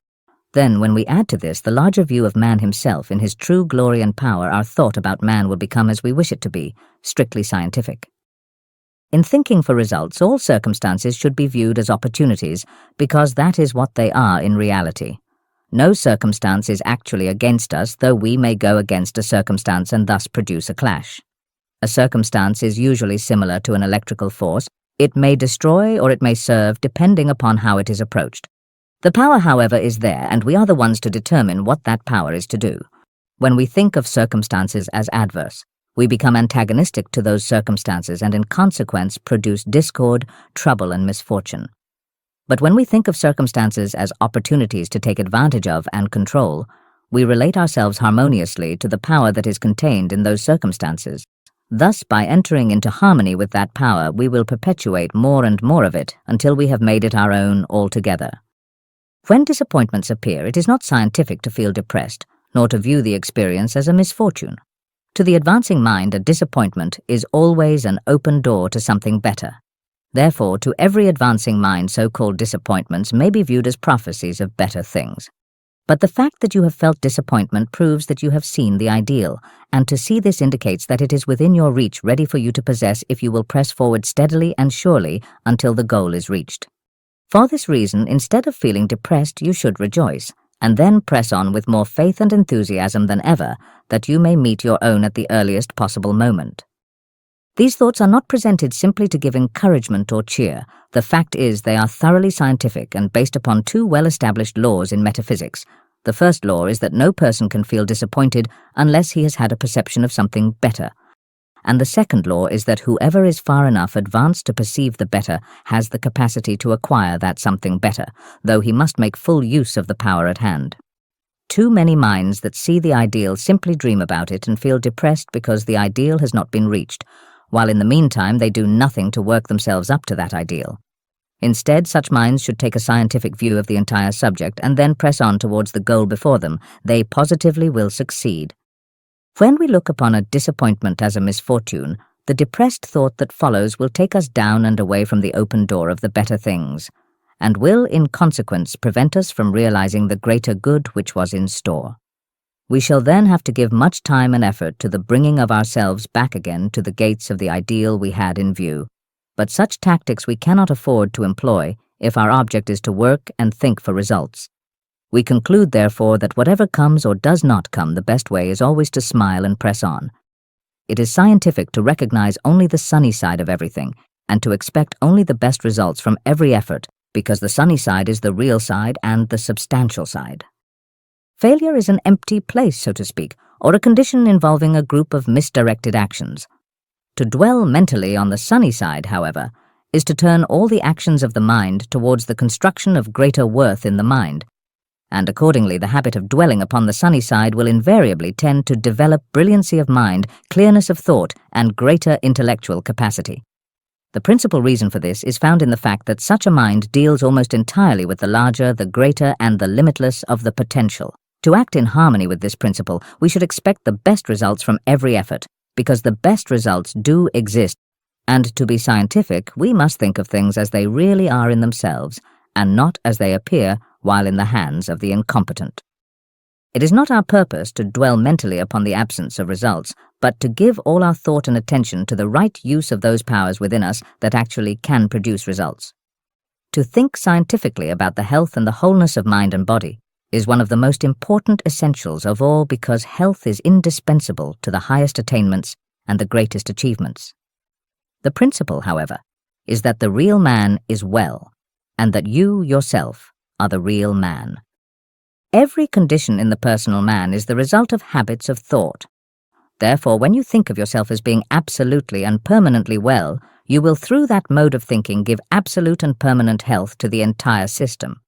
Then, when we add to this the larger view of man himself in his true glory and power, our thought about man will become as we wish it to be, strictly scientific. In thinking for results, all circumstances should be viewed as opportunities, because that is what they are in reality. No circumstance is actually against us, though we may go against a circumstance and thus produce a clash. A circumstance is usually similar to an electrical force. It may destroy or it may serve, depending upon how it is approached. The power, however, is there, and we are the ones to determine what that power is to do. When we think of circumstances as adverse, we become antagonistic to those circumstances and in consequence produce discord, trouble, and misfortune. But when we think of circumstances as opportunities to take advantage of and control, we relate ourselves harmoniously to the power that is contained in those circumstances. Thus, by entering into harmony with that power, we will perpetuate more and more of it until we have made it our own altogether. When disappointments appear, it is not scientific to feel depressed, nor to view the experience as a misfortune. To the advancing mind, a disappointment is always an open door to something better. Therefore, to every advancing mind, so-called disappointments may be viewed as prophecies of better things. But the fact that you have felt disappointment proves that you have seen the ideal, and to see this indicates that it is within your reach, ready for you to possess if you will press forward steadily and surely until the goal is reached. For this reason, instead of feeling depressed, you should rejoice, and then press on with more faith and enthusiasm than ever, that you may meet your own at the earliest possible moment. These thoughts are not presented simply to give encouragement or cheer. The fact is they are thoroughly scientific and based upon two well-established laws in metaphysics. The first law is that no person can feel disappointed unless he has had a perception of something better. And the second law is that whoever is far enough advanced to perceive the better has the capacity to acquire that something better, though he must make full use of the power at hand. Too many minds that see the ideal simply dream about it and feel depressed because the ideal has not been reached, while in the meantime they do nothing to work themselves up to that ideal. Instead, such minds should take a scientific view of the entire subject and then press on towards the goal before them. They positively will succeed. When we look upon a disappointment as a misfortune, the depressed thought that follows will take us down and away from the open door of the better things, and will, in consequence, prevent us from realizing the greater good which was in store. We shall then have to give much time and effort to the bringing of ourselves back again to the gates of the ideal we had in view. But such tactics we cannot afford to employ if our object is to work and think for results. We conclude, therefore, that whatever comes or does not come, the best way is always to smile and press on. It is scientific to recognize only the sunny side of everything and to expect only the best results from every effort, because the sunny side is the real side and the substantial side. Failure is an empty place, so to speak, or a condition involving a group of misdirected actions. To dwell mentally on the sunny side, however, is to turn all the actions of the mind towards the construction of greater worth in the mind, and accordingly the habit of dwelling upon the sunny side will invariably tend to develop brilliancy of mind, clearness of thought, and greater intellectual capacity. The principal reason for this is found in the fact that such a mind deals almost entirely with the larger, the greater, and the limitless of the potential. To act in harmony with this principle, we should expect the best results from every effort, because the best results do exist, and to be scientific, we must think of things as they really are in themselves, and not as they appear while in the hands of the incompetent. It is not our purpose to dwell mentally upon the absence of results, but to give all our thought and attention to the right use of those powers within us that actually can produce results. To think scientifically about the health and the wholeness of mind and body is one of the most important essentials of all, because health is indispensable to the highest attainments and the greatest achievements. The principle, however, is that the real man is well, and that you yourself are the real man. Every condition in the personal man is the result of habits of thought. Therefore, when you think of yourself as being absolutely and permanently well, you will through that mode of thinking give absolute and permanent health to the entire system.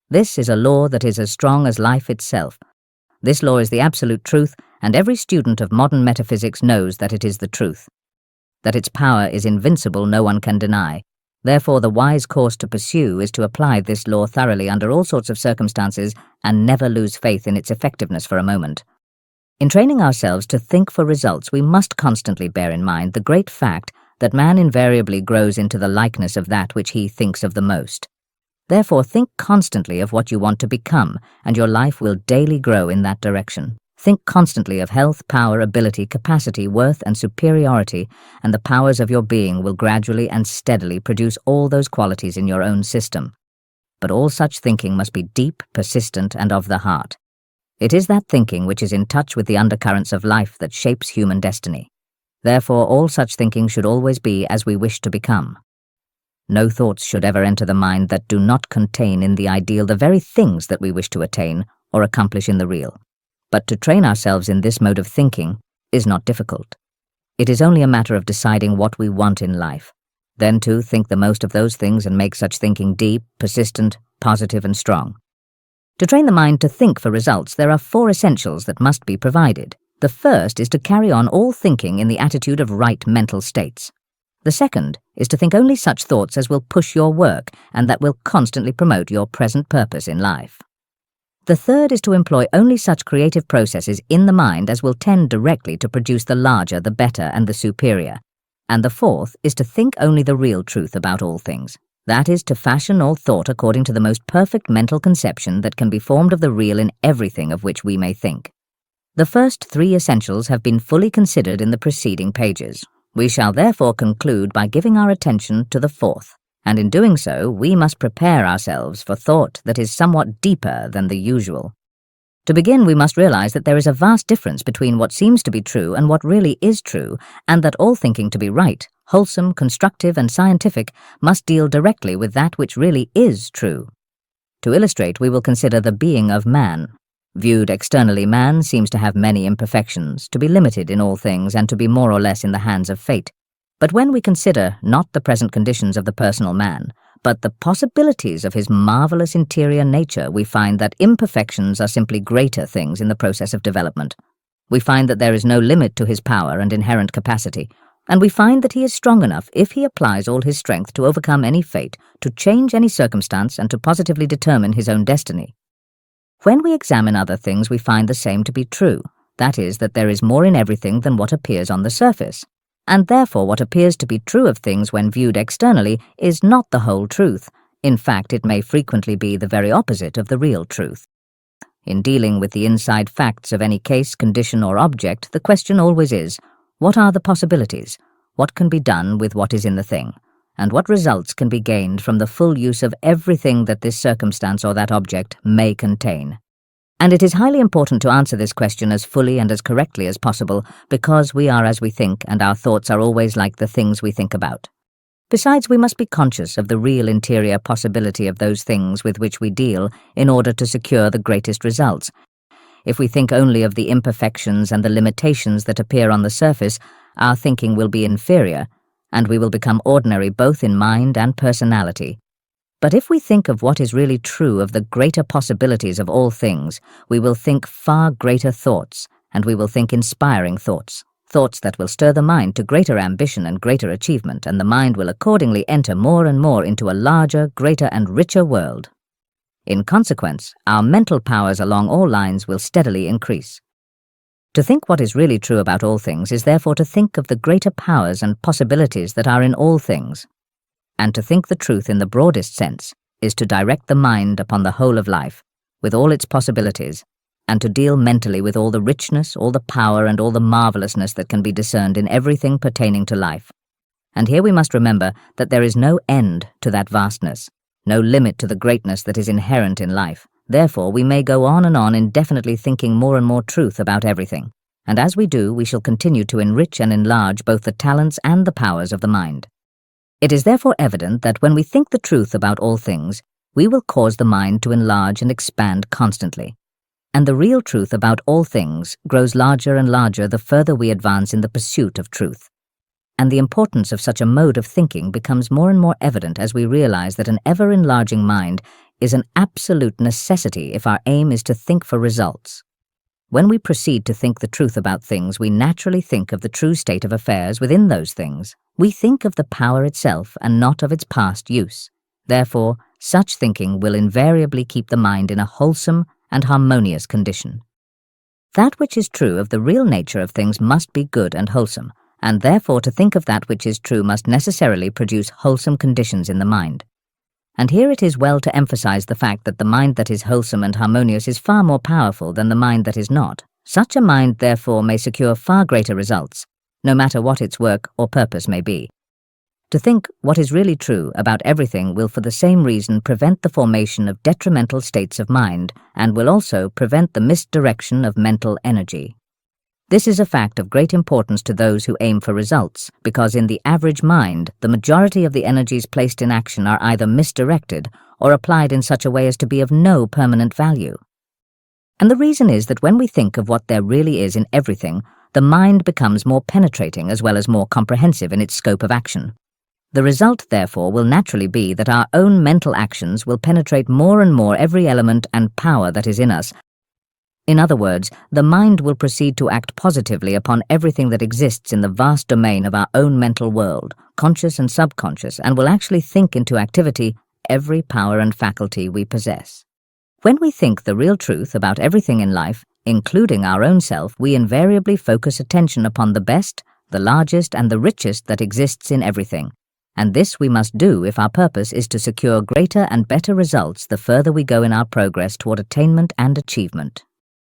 This is a law that is as strong as life itself. This law is the absolute truth, and every student of modern metaphysics knows that it is the truth. That its power is invincible no one can deny. Therefore, the wise course to pursue is to apply this law thoroughly under all sorts of circumstances and never lose faith in its effectiveness for a moment. In training ourselves to think for results, we must constantly bear in mind the great fact that man invariably grows into the likeness of that which he thinks of the most. Therefore, think constantly of what you want to become, and your life will daily grow in that direction. Think constantly of health, power, ability, capacity, worth, and superiority, and the powers of your being will gradually and steadily produce all those qualities in your own system. But all such thinking must be deep, persistent, and of the heart. It is that thinking which is in touch with the undercurrents of life that shapes human destiny. Therefore, all such thinking should always be as we wish to become. No thoughts should ever enter the mind that do not contain in the ideal the very things that we wish to attain or accomplish in the real. But to train ourselves in this mode of thinking is not difficult. It is only a matter of deciding what we want in life. Then, too, think the most of those things and make such thinking deep, persistent, positive, and strong. To train the mind to think for results, there are 4 essentials that must be provided. The first is to carry on all thinking in the attitude of right mental states. The second is to think only such thoughts as will push your work and that will constantly promote your present purpose in life. The third is to employ only such creative processes in the mind as will tend directly to produce the larger, the better, and the superior. And the fourth is to think only the real truth about all things. That is, to fashion all thought according to the most perfect mental conception that can be formed of the real in everything of which we may think. The first 3 essentials have been fully considered in the preceding pages. We shall therefore conclude by giving our attention to the 4th. And in doing so, we must prepare ourselves for thought that is somewhat deeper than the usual. To begin, we must realize that there is a vast difference between what seems to be true and what really is true, and that all thinking to be right, wholesome, constructive, and scientific must deal directly with that which really is true. To illustrate, we will consider the being of man. Viewed externally, man seems to have many imperfections, to be limited in all things, and to be more or less in the hands of fate. But when we consider not the present conditions of the personal man, but the possibilities of his marvelous interior nature, we find that imperfections are simply greater things in the process of development. We find that there is no limit to his power and inherent capacity, and we find that he is strong enough, if he applies all his strength, to overcome any fate, to change any circumstance, and to positively determine his own destiny. When we examine other things, we find the same to be true. That is, that there is more in everything than what appears on the surface. And therefore what appears to be true of things when viewed externally is not the whole truth. In fact, it may frequently be the very opposite of the real truth. In dealing with the inside facts of any case, condition, or object, the question always is, what are the possibilities? What can be done with what is in the thing? And what results can be gained from the full use of everything that this circumstance or that object may contain? And it is highly important to answer this question as fully and as correctly as possible, because we are as we think, and our thoughts are always like the things we think about. Besides, we must be conscious of the real interior possibility of those things with which we deal in order to secure the greatest results. If we think only of the imperfections and the limitations that appear on the surface, our thinking will be inferior, and we will become ordinary both in mind and personality. But if we think of what is really true of the greater possibilities of all things, we will think far greater thoughts, and we will think inspiring thoughts, thoughts that will stir the mind to greater ambition and greater achievement, and the mind will accordingly enter more and more into a larger, greater, and richer world. In consequence, our mental powers along all lines will steadily increase. To think what is really true about all things is therefore to think of the greater powers and possibilities that are in all things. And to think the truth in the broadest sense is to direct the mind upon the whole of life, with all its possibilities, and to deal mentally with all the richness, all the power, and all the marvelousness that can be discerned in everything pertaining to life. And here we must remember that there is no end to that vastness, no limit to the greatness that is inherent in life. Therefore, we may go on and on indefinitely thinking more and more truth about everything, and as we do, we shall continue to enrich and enlarge both the talents and the powers of the mind. It is therefore evident that when we think the truth about all things, we will cause the mind to enlarge and expand constantly. And the real truth about all things grows larger and larger the further we advance in the pursuit of truth. And the importance of such a mode of thinking becomes more and more evident as we realize that an ever-enlarging mind is an absolute necessity if our aim is to think for results. When we proceed to think the truth about things, we naturally think of the true state of affairs within those things. We think of the power itself and not of its past use. Therefore, such thinking will invariably keep the mind in a wholesome and harmonious condition. That which is true of the real nature of things must be good and wholesome, and therefore to think of that which is true must necessarily produce wholesome conditions in the mind. And here it is well to emphasize the fact that the mind that is wholesome and harmonious is far more powerful than the mind that is not. Such a mind, therefore, may secure far greater results, no matter what its work or purpose may be. To think what is really true about everything will for the same reason prevent the formation of detrimental states of mind, and will also prevent the misdirection of mental energy. This is a fact of great importance to those who aim for results, because in the average mind, the majority of the energies placed in action are either misdirected or applied in such a way as to be of no permanent value. And the reason is that when we think of what there really is in everything, the mind becomes more penetrating as well as more comprehensive in its scope of action. The result, therefore, will naturally be that our own mental actions will penetrate more and more every element and power that is in us. In other words, the mind will proceed to act positively upon everything that exists in the vast domain of our own mental world, conscious and subconscious, and will actually think into activity every power and faculty we possess. When we think the real truth about everything in life, including our own self, we invariably focus attention upon the best, the largest, and the richest that exists in everything. And this we must do if our purpose is to secure greater and better results the further we go in our progress toward attainment and achievement.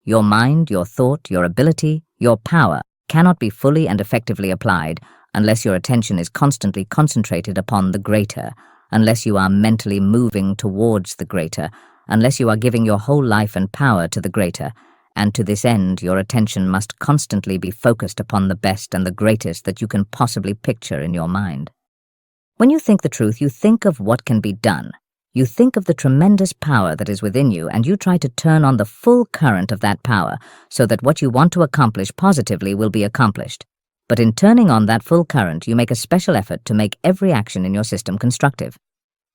Your mind, your thought, your ability, your power cannot be fully and effectively applied unless your attention is constantly concentrated upon the greater, unless you are mentally moving towards the greater, unless you are giving your whole life and power to the greater, and to this end your attention must constantly be focused upon the best and the greatest that you can possibly picture in your mind. When you think the truth, you think of what can be done. You think of the tremendous power that is within you, and you try to turn on the full current of that power so that what you want to accomplish positively will be accomplished. But in turning on that full current, you make a special effort to make every action in your system constructive.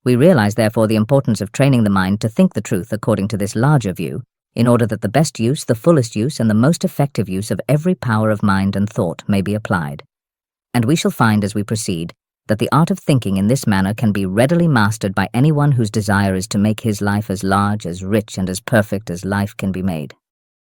We realize, therefore, the importance of training the mind to think the truth according to this larger view, in order that the best use, the fullest use, and the most effective use of every power of mind and thought may be applied. And we shall find as we proceed that the art of thinking in this manner can be readily mastered by anyone whose desire is to make his life as large, as rich, and as perfect as life can be made.